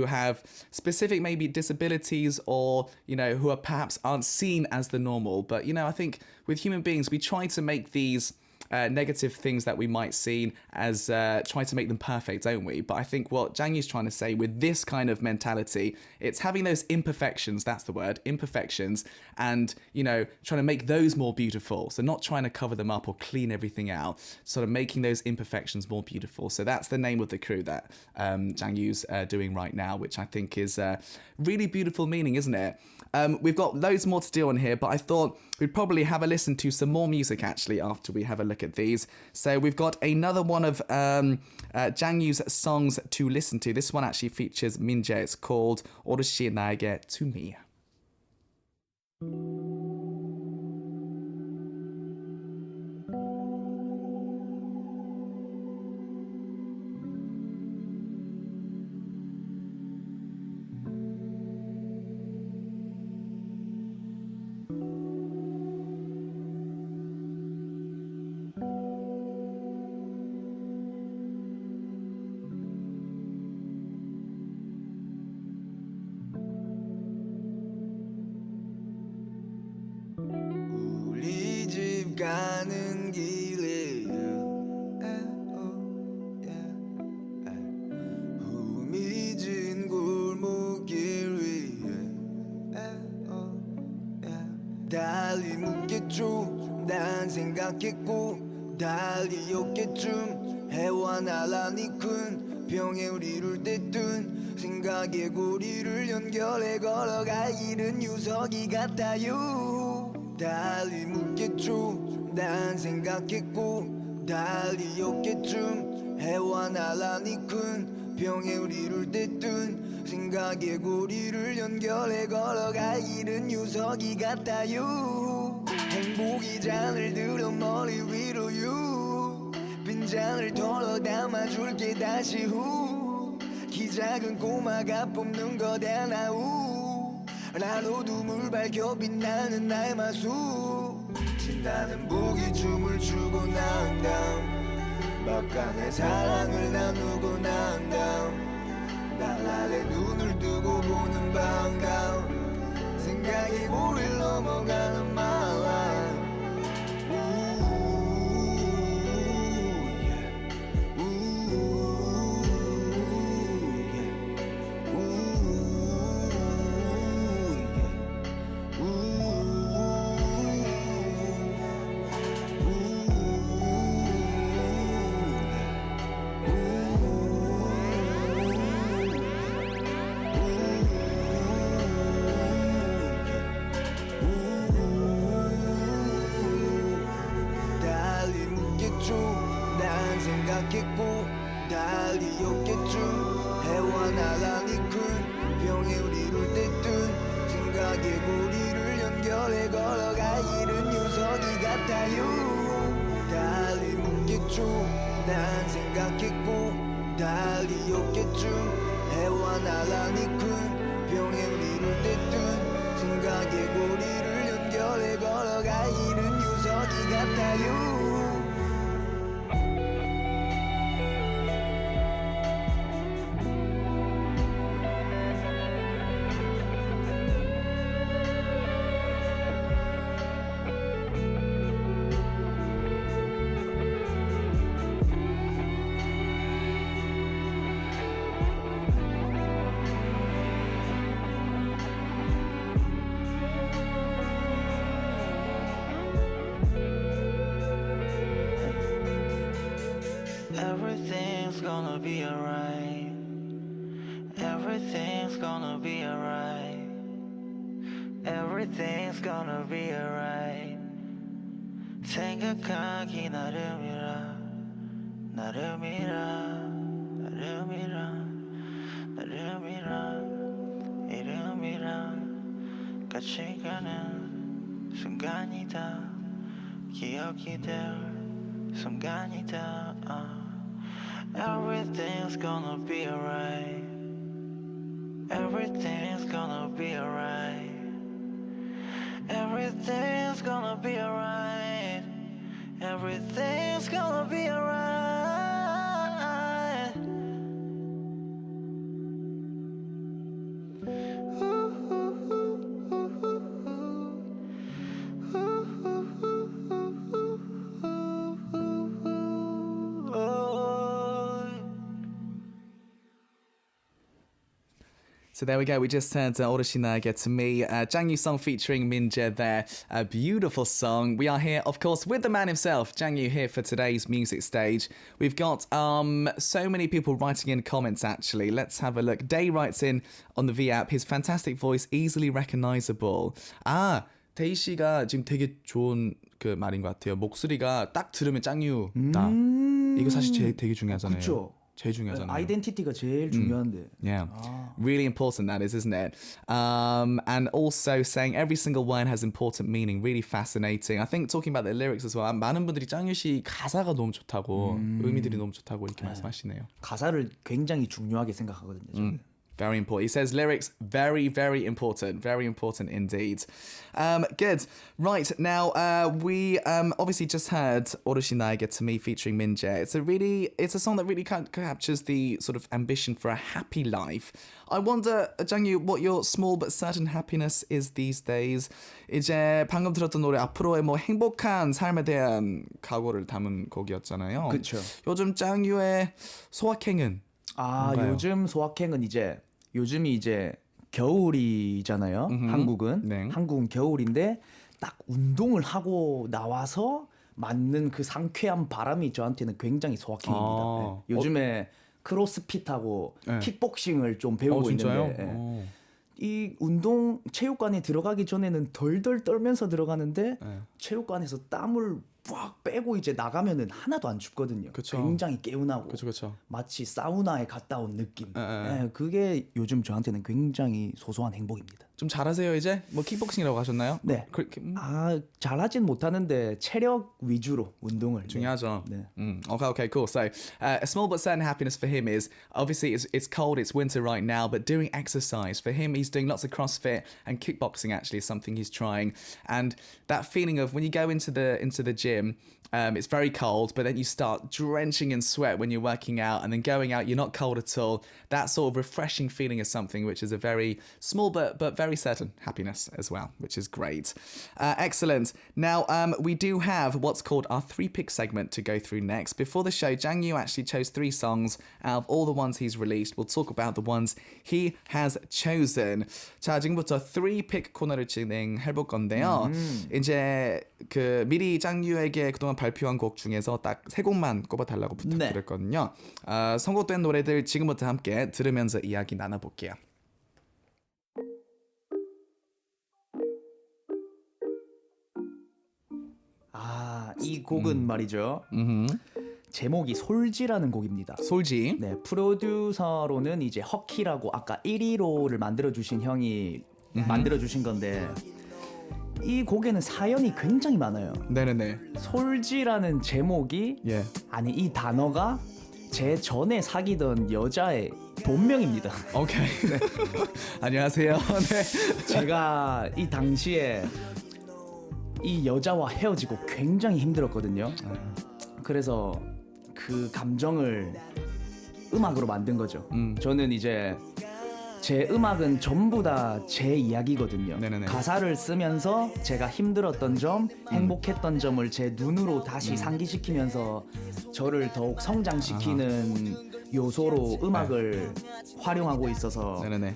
have specific maybe disabilities or, who are perhaps aren't seen as the normal. But, I think with human beings, we try to make these negative things that we might see as try to make them perfect, don't we? But I think what JJANGYOU's trying to say with this kind of mentality, it's having those imperfections, that's the word, imperfections, and, trying to make those more beautiful. So not trying to cover them up or clean everything out, sort of making those imperfections more beautiful. So that's the name of the crew that JJANGYOU's doing right now, which I think is really beautiful meaning, isn't it? We've got loads more to do on here, but I thought we'd probably have a listen to some more music actually after we have a look at these. So we've got another one of JJANGYOU's songs to listen to. This one actually features Minjae. It's called 어르신 나에게 to me. 우리 집 가는 길에 후미진 골목길 위에 달리 묻겠죠. 난 생각했고 달리였겠쯤 해와 나란히 큰 병에 우리를 떼뜬 생각의 고리를 연결해 걸어갈 길은 유서기 같아요. 달리 묻겠죠. 난 생각했고 달리였겠쯤 해와 나란히 큰 병에 우리를 떼뜬 생각의 고리를 연결해 걸어갈 길은 유서기 같아요. 행복이 잔을 들어 머리 위로요. 빈잔을 덜어 담아줄게 다시 후. 키 작은 꼬마가 뽑는 것 하나우. 나로도 물 밝혀 빛나는 나의 마수. 신나는 보기 춤을 추고 난 다음 막간의 사랑을 나누고 난 다음 날 아래 눈을 뜨고 보는 반가움 생각이 고리를 넘어가는 마음. 난 생각했고 달리였겠죠. 해와 나란히 큰 병에 우리를 떼뜬 생각의 고리를 연 연결해 걸어가 이른 유서기 같아요 달리 묻겠죠 난 생각했고 달리 없겠죠 해와 나란히 큰 병에 우리를 떼뜬 생각의 고리를 연결해 걸어가 이른 유서기 같아요 Everything's gonna be alright. Everything's gonna be alright. Everything's gonna be alright. 생각하기 나름이라 나름이라 나름이라 나름이라 이름이라 같이 가는 순간이다 기억이 될 순간이다 Everything's gonna be alright. Everything's gonna be alright. Everything's gonna be alright. Everything's gonna be alright. So there we go. We just heard 어르신아 Get to Me, JJANGYOU song featuring Minjae there. A beautiful song. We are here, of course, with the man himself, JJANGYOU, here for today's music stage. We've got so many people writing in comments, actually. Let's have a look. Day writes in on the V app, his fantastic voice, easily recognizable. 아, 데이 씨가 지금 되게 좋은 그 말인 것 같아요. 목소리가 딱 들으면 짱유다. 이거 사실 되게 중요하잖아요. 그쵸. 제일 중요하잖아요. 아이덴티티가 제일 중요한데. Yeah, really important that is, isn't it? And also saying every single word has important meaning, really fascinating. I think talking about the lyrics as well. 많은 분들이 짱유 씨 가사가 너무 좋다고, 의미들이 너무 좋다고 이렇게 말씀하시네요. 가사를 굉장히 중요하게 생각하거든요. 저는. Very important. He says lyrics, very, very important indeed. Good. Right, now we obviously just heard 어르신 Get to Me featuring Minjae. It's a song that really captures the sort of ambition for a happy life. I wonder, 짱유, what your small but certain happiness is these days. 이제 방금 들었던 노래 앞으로의 뭐 행복한 삶에 대한 각오를 담은 곡이었잖아요. 그렇죠. 요즘 짱유의 소확행은 뭔가요? 요즘 소확행은 요즘이 이제 겨울이잖아요. 한국은. 네. 한국은 겨울인데 딱 운동을 하고 나와서 맞는 그 상쾌한 바람이 저한테는 굉장히 소확행입니다. 네. 요즘에 크로스핏하고 킥복싱을 좀 배우고 있는데 이 운동 체육관에 들어가기 전에는 덜덜 떨면서 들어가는데 체육관에서 땀을 꽉 빼고 이제 나가면은 하나도 안 춥거든요. 그쵸. 굉장히 개운하고 그쵸. 마치 사우나에 갔다 온 느낌. 그게 요즘 저한테는 굉장히 소소한 행복입니다. 좀 잘하세요 이제? 뭐 킥복싱이라고 하셨나요? 네. 잘하진 못하는데 체력 위주로 운동을. 중요하죠. 네. Okay, cool. So a small but certain happiness for him is obviously it's cold, it's winter right now, but doing exercise for him, he's doing lots of CrossFit and kickboxing. Actually, is something he's trying, and that feeling of when you go into the gym. It's very cold, but then you start drenching in sweat when you're working out, and then going out, you're not cold at all. That sort of refreshing feeling is something which is a very small but very certain happiness as well, which is great. Excellent. Now, we do have what's called our 3-pick segment to go through next. Before the show, JJANGYOU actually chose 3 songs out of all the ones he's released. We'll talk about the ones he has chosen. 자, 지금부터 3-pick 코너를 진행해볼 건데요. 이제 그 미리 짱유에게 그동안 발표한 곡 중에서 딱 3곡만 꼽아달라고 부탁드렸거든요. 선곡된 노래들 지금부터 함께 들으면서 이야기 나눠볼게요. 이 곡은 말이죠. 제목이 솔지라는 곡입니다. 솔지. 네, 프로듀서로는 이제 허키라고 아까 1위로를 만들어주신 형이 만들어주신 건데 이 곡에는 사연이 굉장히 많아요. 네네네. 솔지라는 제목이 예. 아니 이 단어가 제 전에 사귀던 여자의 본명입니다. 오케이. 네. 안녕하세요. 네. 제가 이 당시에 이 여자와 헤어지고 굉장히 힘들었거든요. 그래서 그 감정을 음악으로 만든 거죠. 저는 이제 제 음악은 전부 다 제 이야기거든요. 네네네. 가사를 쓰면서 제가 힘들었던 점, 행복했던 점을 제 눈으로 다시 상기시키면서 저를 더욱 성장시키는 요소로 음악을 활용하고 있어서 네네네.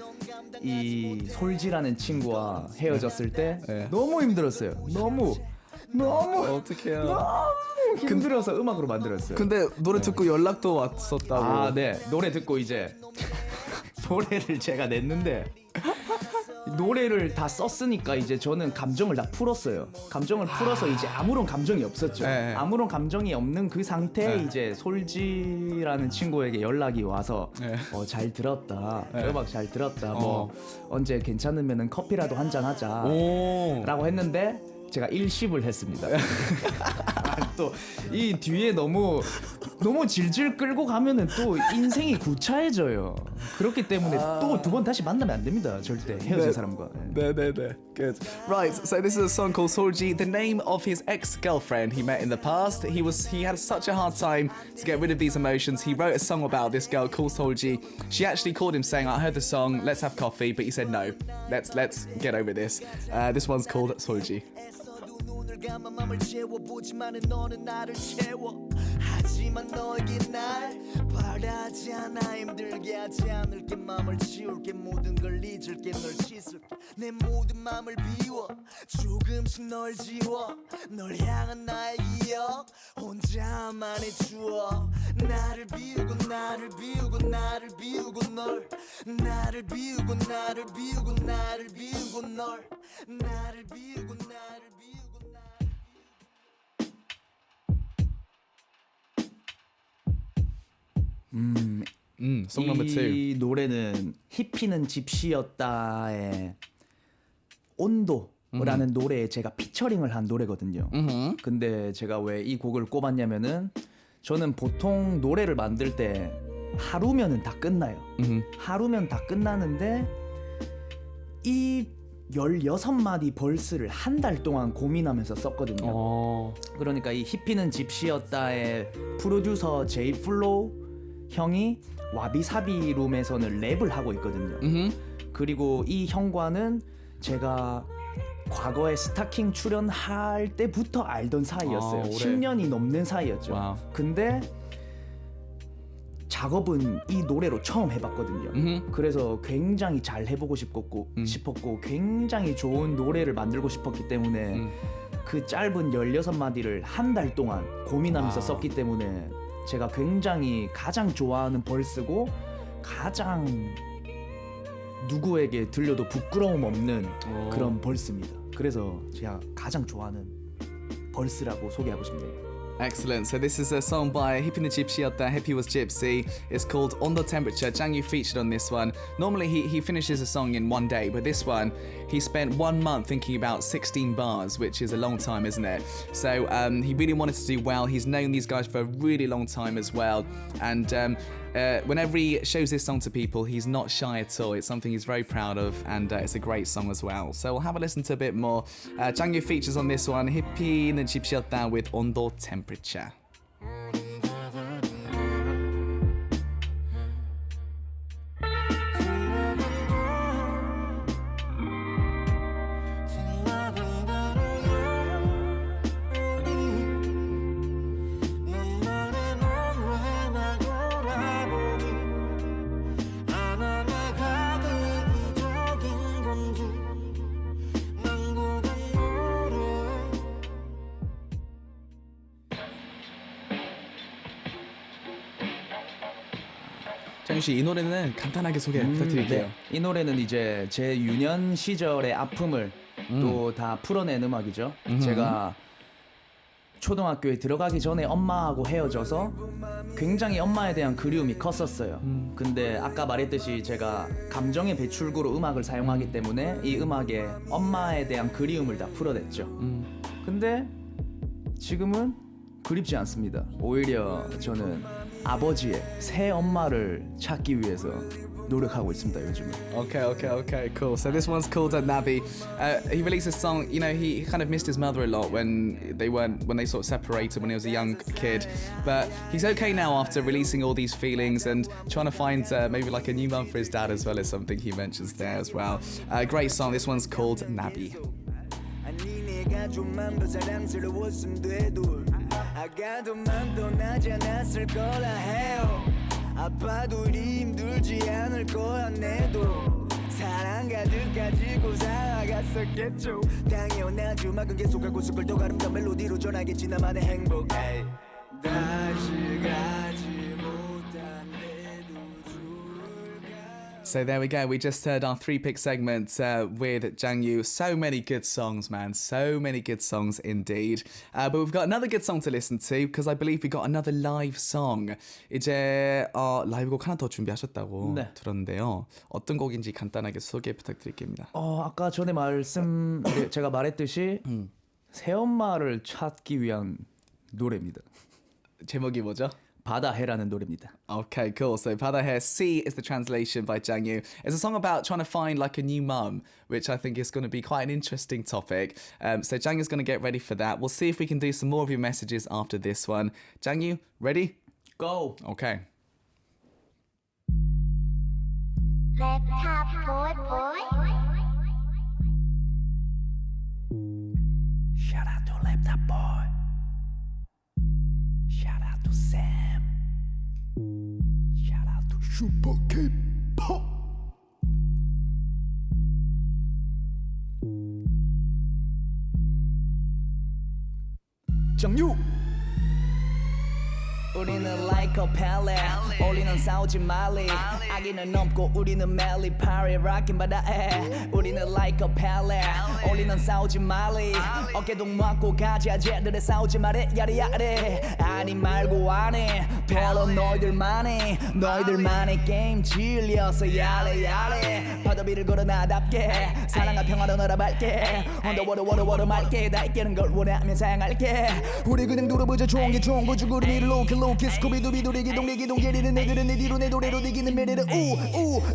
이 솔지라는 친구와 헤어졌을 때 네. 너무 힘들었어요. 너무 어떡해요. 너무 힘들어서 음악으로 만들었어요. 근데 노래 듣고 연락도 왔었다고. 아, 네. 노래 듣고 이제 노래를 제가 냈는데 노래를 다 썼으니까 이제 저는 감정을 다 풀었어요. 감정을 풀어서 이제 아무런 감정이 없었죠. 네. 아무런 감정이 없는 그 상태에 네. 이제 솔지라는 친구에게 연락이 와서 네. 잘 들었다. 네. 음악 잘 들었다. 뭐 언제 괜찮으면은 커피라도 한잔 하자. 오. 라고 했는데 제가 일십을 했습니다. 또 이 뒤에 너무 질질 끌고 가면은 또 인생이 구차해져요. 그렇기 때문에 또 두 번 다시 만나면 안 됩니다. 절대 헤어진 사람과. No. Good. Right. So this is a song called Solji, the name of his ex-girlfriend he met in the past. He had such a hard time to get rid of these emotions. He wrote a song about this girl called Solji. She actually called him saying, "I heard the song. Let's have coffee." But he said, "No. Let's get over this." This one's called Solji. 눈을 감아 맘을 채워보지만은 너는 나를 채워 하지만 너에게 날 바라지 않아 힘들게 하지 않을게 맘을 치울게 모든 걸 잊을게 널 씻을게 내 모든 맘을 비워 조금씩 널 지워 널 향한 나의 기억 혼자만의 추억 나를 비우고 나를 비우고 나를 비우고 널 나를 비우고 나를 비우고 나를 비우고 널 나를 비우고 나를 비우고 Song number 2. 이 노래는 히피는 집시였다의 온도라는 노래에 제가 피처링을 한 노래거든요. 근데 제가 왜 이 곡을 꼽았냐면은 저는 보통 노래를 만들 때 하루면은 다 끝나요. 하루면 다 끝나는데 이 16마디 벌스를 한 달 동안 고민하면서 썼거든요. 그러니까 이 히피는 집시였다의 프로듀서 제이 플로우 형이 와비사비 룸에서는 랩을 하고 있거든요. 그리고 이 형과는 제가 과거에 스타킹 출연할 때부터 알던 사이였어요. 오래. 10년이 넘는 사이였죠. 와우. 근데 작업은 이 노래로 처음 해봤거든요. 그래서 굉장히 잘 해보고 싶었고 굉장히 좋은 노래를 만들고 싶었기 때문에 그 짧은 16마디를 한 달 동안 고민하면서 썼기 때문에 제가 굉장히 가장 좋아하는 벌스고 가장 누구에게 들려도 부끄러움 없는 그런 벌스입니다. 그래서 제가 가장 좋아하는 벌스라고 소개하고 싶네요. Excellent. So this is a song by Hippie the Gypsy out there. Hippie was Gypsy. It's called On the Temperature. JJANGYOU featured on this one. Normally he finishes a song in one day, but this one he spent 1 month thinking about 16 bars, which is a long time, isn't it? So he really wanted to do well. He's known these guys for a really long time as well, and whenever he shows this song to people, he's not shy at all. It's something he's very proud of, and it's a great song as well. So we'll have a listen to a bit more. JJANGYOU features on this one. Hippie the Gypsy out there with On the Temperature. 장유 씨, 이 노래는 간단하게 소개 부탁드릴게요. 네. 이 노래는 이제 제 유년 시절의 아픔을 또 다 풀어낸 음악이죠. 제가 초등학교에 들어가기 전에 엄마하고 헤어져서 굉장히 엄마에 대한 그리움이 컸었어요. 근데 아까 말했듯이 제가 감정의 배출구로 음악을 사용하기 때문에 이 음악에 엄마에 대한 그리움을 다 풀어냈죠. 근데 지금은 그립지 않습니다. 오히려 저는 아버지의 새 엄마를 찾기 위해서 노력하고 있습니다 요즘은. Okay, cool. So this one's called Nabi. He released a song. You know, he kind of missed his mother a lot when they sort of separated when he was a young kid. But he's okay now after releasing all these feelings and trying to find maybe like a new mum for his dad as well, is something he mentions there as well. Great song. This one's called Nabi. 아니 내가 좀만 더 사랑스러웠음 돼도 아가도만 떠나지 않았을 거라 해요 아파도 이리 힘들지 않을 거야 내도 사랑 가득 가지고 살아갔었겠죠 당연하죠 음악은 계속하고 숲을 더 아름다운 멜로디로 전하겠지 나만의 행복 다시 가지 못한데도 So there we go. We just heard our 3-pick segment with JJANGYOU. So many good songs, man. So many good songs indeed. But we've got another good song to listen to because I believe we got another live song. 이제 라이브 곡 하나 더 준비하셨다고 네. 들었는데요. 어떤 곡인지 간단하게 소개 부탁드릴게요. 아까 전에 제가 말했듯이 새엄마를 찾기 위한 노래입니다. 제목이 뭐죠? 바다해라는 노래입니다. Okay, cool. So 바다해 C is the translation by JJANGYOU. It's a song about trying to find like a new mum, which I think is going to be quite an interesting topic. So JJANGYOU's going to get ready for that. We'll see if we can do some more of your messages after this one. JJANGYOU, ready? Go! Okay. Laptop boy. Shout out to Laptop Boy. Shout out to Sam. Shout out to Super K-pop. 정유. 우리는 like a palette 우리는 싸우지 말리 아기는 넘고 우리는 멜리 파리 rockin' 바다에 우리는 like a palette 우리는 싸우지 말리 어깨 동무하고 가자 쟤들의 싸우지 말해 야리야리 아니 말고 안해 별로 너희들만의 게임 질려서 야래 파도비를 걸어 나답게 사랑과 평화로 너라발게 언더워터 맑게 다 있게는 걸 원하면 사양할게 우리 그냥 두루부져 좋은 거 죽으리 니를 로키 스쿠비두비두리 기동 게리는 애들은 내 뒤로 내 노래로 이기는 매력을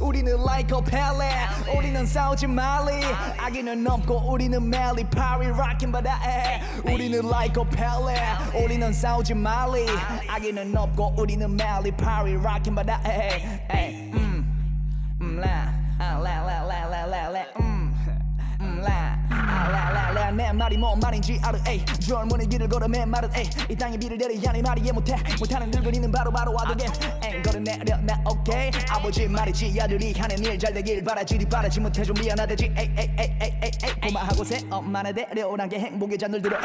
우리는 like a palette 우리는 싸우지 말리 아기는 넘고 우리는 멜리 파리 rockin' 바다에 우리는 like a palette 우리는 싸우지 말리 아기는 넘고 우리는 멜리 파리 rockin' 바다에 내 말이 뭔 말인지 알아 젊은이 길을 걸어 맨말은 이 땅에 비를 내리자니 말이 이해 못하는 늙은이는 바로 와도 걸어 내려 나 오케이 아버지 말이지 아들이 하는 일 잘 되길 바라지 바라지 못해 좀 미안하다지 고마하고 새 엄마나 데려오란 게 행복의 잔을 들어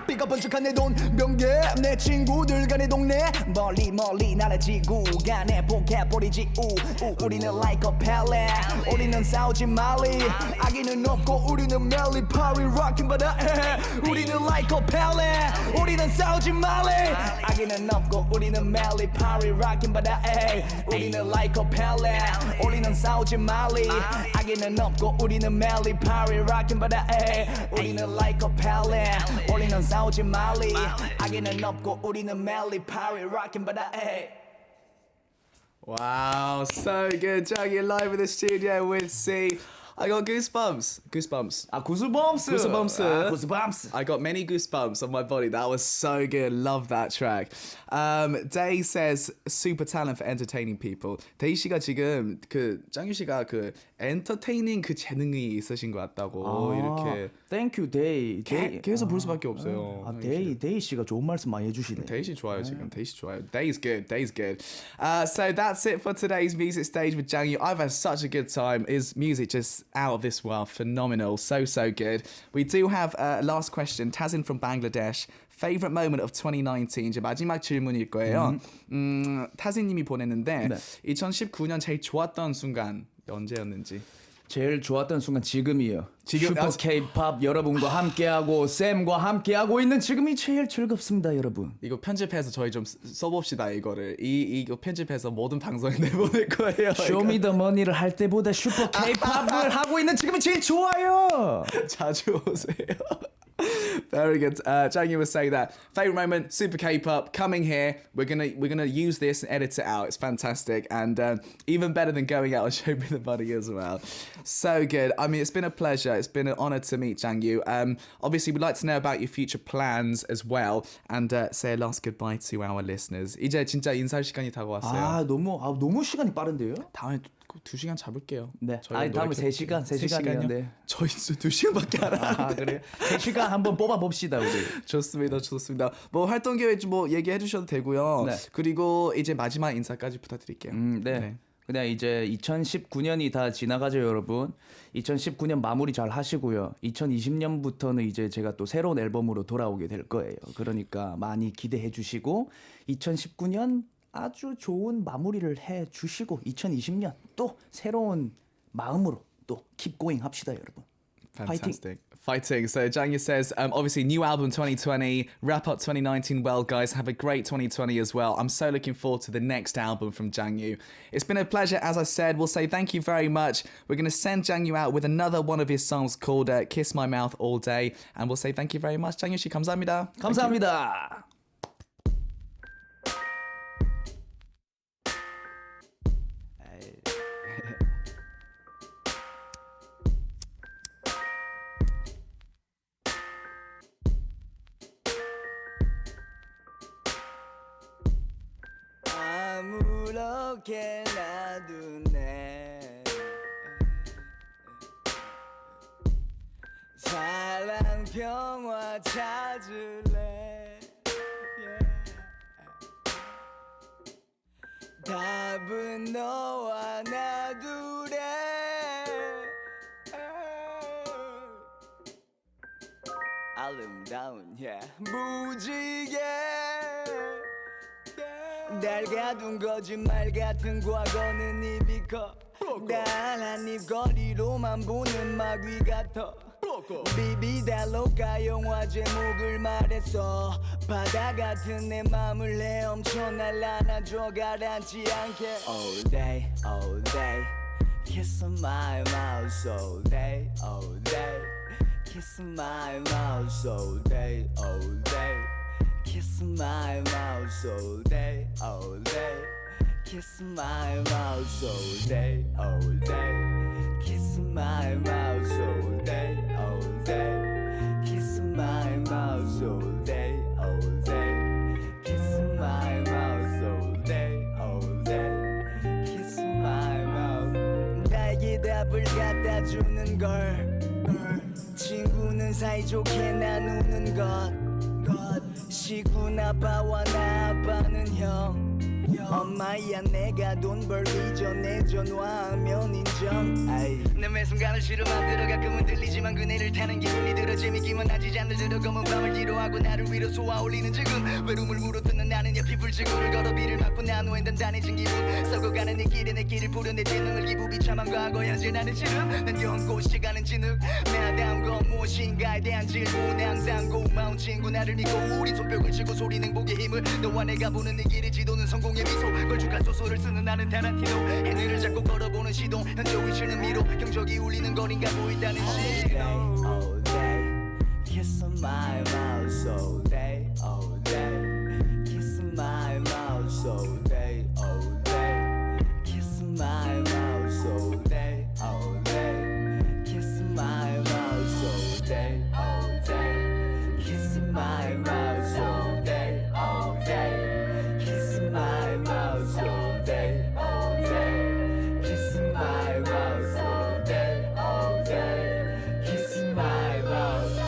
삐까번쩍한 내 돈 명계 내 친구들과 내 동네 멀리 나라 지구가 내 포켓버리지 우리는 like a palette 우리는 싸우지 말리 아기는 없고 우리는 멜리 파리 rockin' 바다에 우리는 like a palette 우리는 싸우지 말리 아기는 없고 우리는 멜리 파리 rockin' 바다에 우리는 like a palette 우리는 싸우지 말리 아기는 없고 우리는 멜리 파리 rockin' 바다에 우리는 like a palette 우리는 싸우지 말리 아기는 없고 우리는 멜리 파리 rockin' 바다에 Wow, so good. JJANGYOU live in the studio with C. I got goosebumps. Goosebumps. I got many goosebumps on my body. That was so good. Love that track. Day says super talent for entertaining people. 데이 씨가 지금 짱유 씨가 엔터테이닝 재능이 있으신 것 같다고 이렇게. Thank you, Day. 계속 볼 수밖에 없어요. Day 씨가 좋은 말씀 많이 해주시네. 데이 씨 좋아요 지금. 데이 씨 좋아요. Day's good. So that's it for today's music stage with JJANGYOU. I've had such a good time. His music just out of this world, phenomenal, so good. We do have a last question. Tazin from Bangladesh. Favorite moment of 2019. 이제 마지막 질문일 거예요. 타진님이 보냈는데 네. 2019년 제일 좋았던 순간 언제였는지. 제일 좋았던 순간 지금이에요. 지금? 슈퍼 K-팝 여러분과 함께하고 쌤과 함께하고 있는 지금이 제일 즐겁습니다, 여러분. 이거 편집해서 저희 좀 써봅시다 이거를. 이거 편집해서 모든 방송에 내보낼 거예요. 쇼미더머니를 할 때보다 슈퍼 K-팝을 하고 있는 지금이 제일 좋아요. 자주 오세요. Very good. Jangyu was saying that favorite moment, Super K-pop coming here. We're gonna use this and edit it out. It's fantastic and even better than going out and Show Me the Money as well. So good. I mean, it's been a pleasure. It's been an honor to meet Jangyu. Obviously, we'd like to know about your future plans as well and say a last goodbye to our listeners. 이제 진짜 인사할 시간이 다가왔어요. 너무 시간이 빠른데요? 다음에 2시간 잡을게요. 네. 저희가 아니 다음에 노력해- 3시간이요. 네. 저희 2시간밖에 안 하는데. 아 그래요? 3시간 한번 뽑아봅시다 우리. 좋습니다. 뭐 활동 계획 뭐 얘기해 주셔도 되고요. 네. 그리고 이제 마지막 인사까지 부탁드릴게요. 네. 그냥 이제 2019년이 다 지나가죠, 여러분. 2019년 마무리 잘 하시고요. 2020년부터는 이제 제가 또 새로운 앨범으로 돌아오게 될 거예요. 그러니까 많이 기대해 주시고 2019년 아주 좋은 마무리를 해 주시고 2020년 또 새로운 마음으로 또 keep going 합시다, 여러분. Fantastic. Fighting. So Jangyu says, obviously new album 2020, wrap up 2019 well, guys. Have a great 2020 as well. I'm so looking forward to the next album from Jangyu. It's been a pleasure, as I said. We'll say thank you very much. We're going to send Jangyu out with another one of his songs called Kiss My Mouth All Day. And we'll say thank you very much. Jangyu 씨 감사합니다. 감사합니다. 아무렇게 놔두네 사랑 평화 찾을래 답은 너와 놔두래 아름다운 무지개 날 가둔 거짓말 같은 과거는 입이 커 날 한입 거리로만 보는 마귀 같아 비비달로가 영화 제목을 말했어 바다 같은 내 맘을 헤엄쳐 날 안아줘 가라앉지 않게 All day Kiss my mouth all day Kiss my mouth all day Kiss my mouth all day Kiss my mouth all day Kiss my mouth all day Kiss my mouth all day Kiss my mouth all day Kiss my mouth 나에게 답을 갖다 주는 걸 친구는 사이좋게 나누는 것 시군 아빠와 나 아빠는 형 엄마야 내가 돈 벌기 전에 전화하면 인정 내 매순간을 싫어 만들어 가끔은 들리지만 그네를 타는 기분이 들어 재미기만 하지 잔들 들어 검은 밤을 뒤로하고 나를 위로 쏘아올리는 지금 외로움을 물어뜯는 나는 옆이 불지구를 걸어 비를 맞고 나누엔 단단해진 기분 썩어가는 이 길에 내 길을 부른 내 재능을 기부 비참한 과거 현재 나는 지금 난 연꽃이 가는 진흙 나다운 건 무엇인가에 대한 질문 항상 고마운 친구 나를 믿고 우리 손뼉을 치고 소리 행복의 힘을 너와 내가 보는 이 길의 지도는 성공의 미소 걸쭉한 소설을 쓰는 나는 타란티노 하늘을 잡고 걸어보는 시도 현재 위치는 미로 경적이 울리는 거리가 보인다는 신호 All day Kiss my mouth all day Kiss my mouth all day Kiss my mouth all day Kiss my mouth all day Kiss my mouth all day Kiss my mouth all day Kiss my mouth all day Kiss my mouth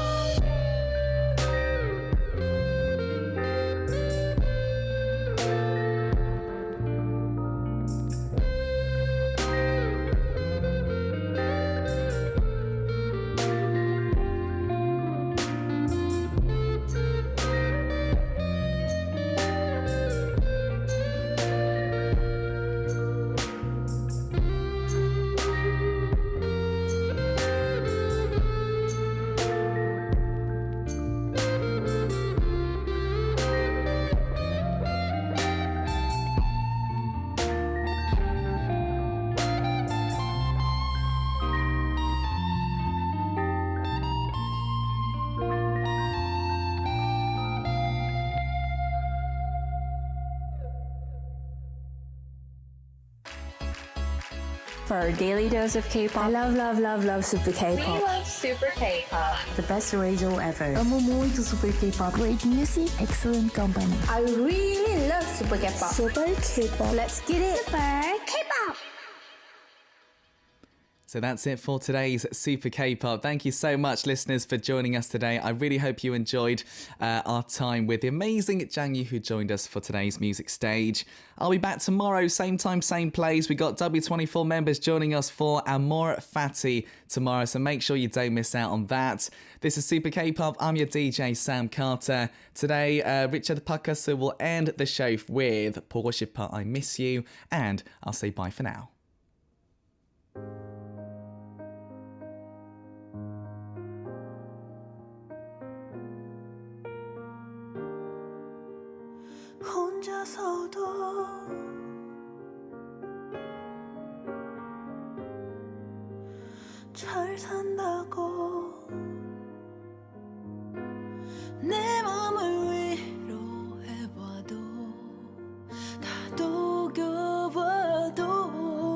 for our daily dose of K-pop. I love Super K-pop. We love Super K-pop. The best radio ever. Amo muito Super K-pop. Great music, excellent company. I really love Super K-pop. Super K-pop. Let's get it. Super K-pop. So that's it for today's Super K-pop. Thank you so much, listeners, for joining us today. I really hope you enjoyed our time with the amazing JJANGYOU who joined us for today's music stage. I'll be back tomorrow, same time, same place. We got W24 members joining us for Amor Fati tomorrow, so make sure you don't miss out on that. This is Super K-pop. I'm your DJ, Sam Carter. Today, Richard Pakasu will end the show with 보고 싶어, I Miss You, and I'll say bye for now. 혼자서도 잘 산다고 내 맘을 위로해봐도 다 녹여봐도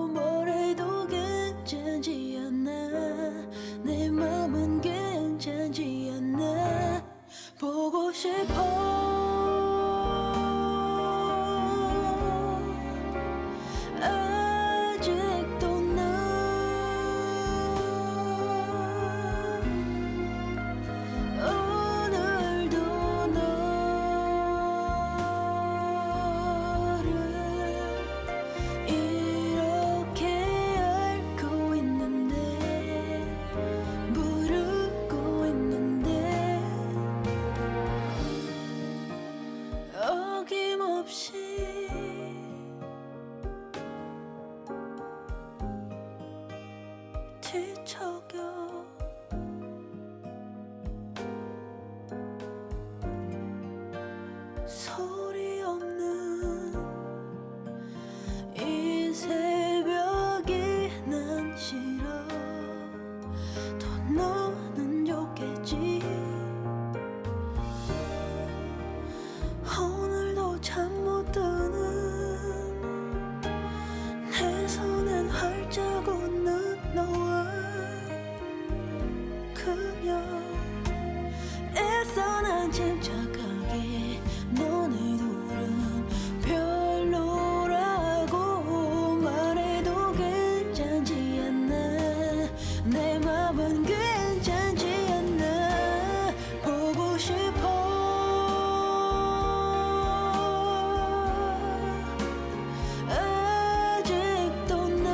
뭘 해도 괜찮지 않아 내 맘은 괜찮지 않아 보고 싶어 소리 없는 이 새벽이 난 싫어 더 너는 좋겠지 오늘도 잠 못 드는 내 손엔 활짝 웃는 너와 그녀 애써 난 침착하게 너네 둘은 별로라고 말해도 괜찮지 않나 내 맘은 괜찮지 않나 보고 싶어 아직도 난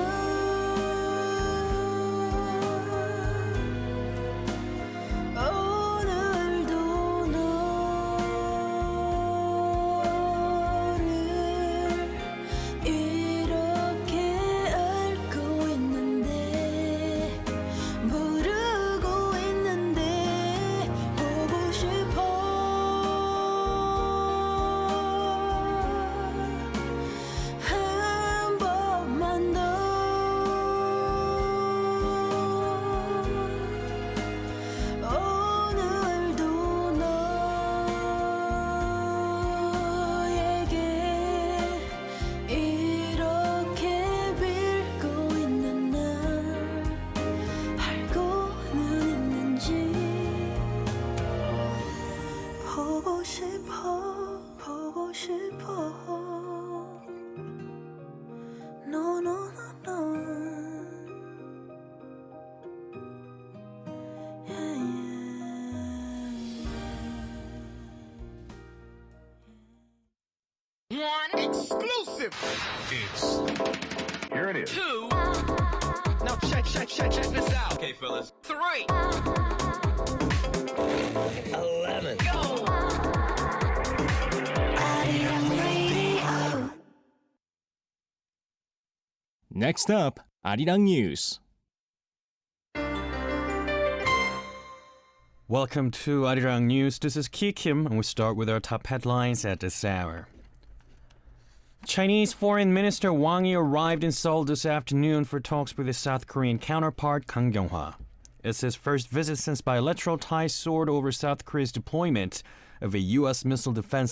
오늘도 너를 이렇게 알고 있는데 모르고 있는데 보고 싶어 한 번만 더 오늘도 너에게 이렇게 빌고 있는 날 알고는 있는지 보고 싶어 보고 싶어 No no no no yeah, yeah. One exclusive. Here it is. Two. Now check this out. Okay, fellas. 3. 11. Go. Arirang Radio. Next up, Arirang News. Welcome to Arirang News. This is Ki Kim, and we start with our top headlines at this hour. Chinese Foreign Minister Wang Yi arrived in Seoul this afternoon for talks with his South Korean counterpart Kang Kyung-hwa. It's his first visit since bilateral ties soared over South Korea's deployment of a U.S. missile defense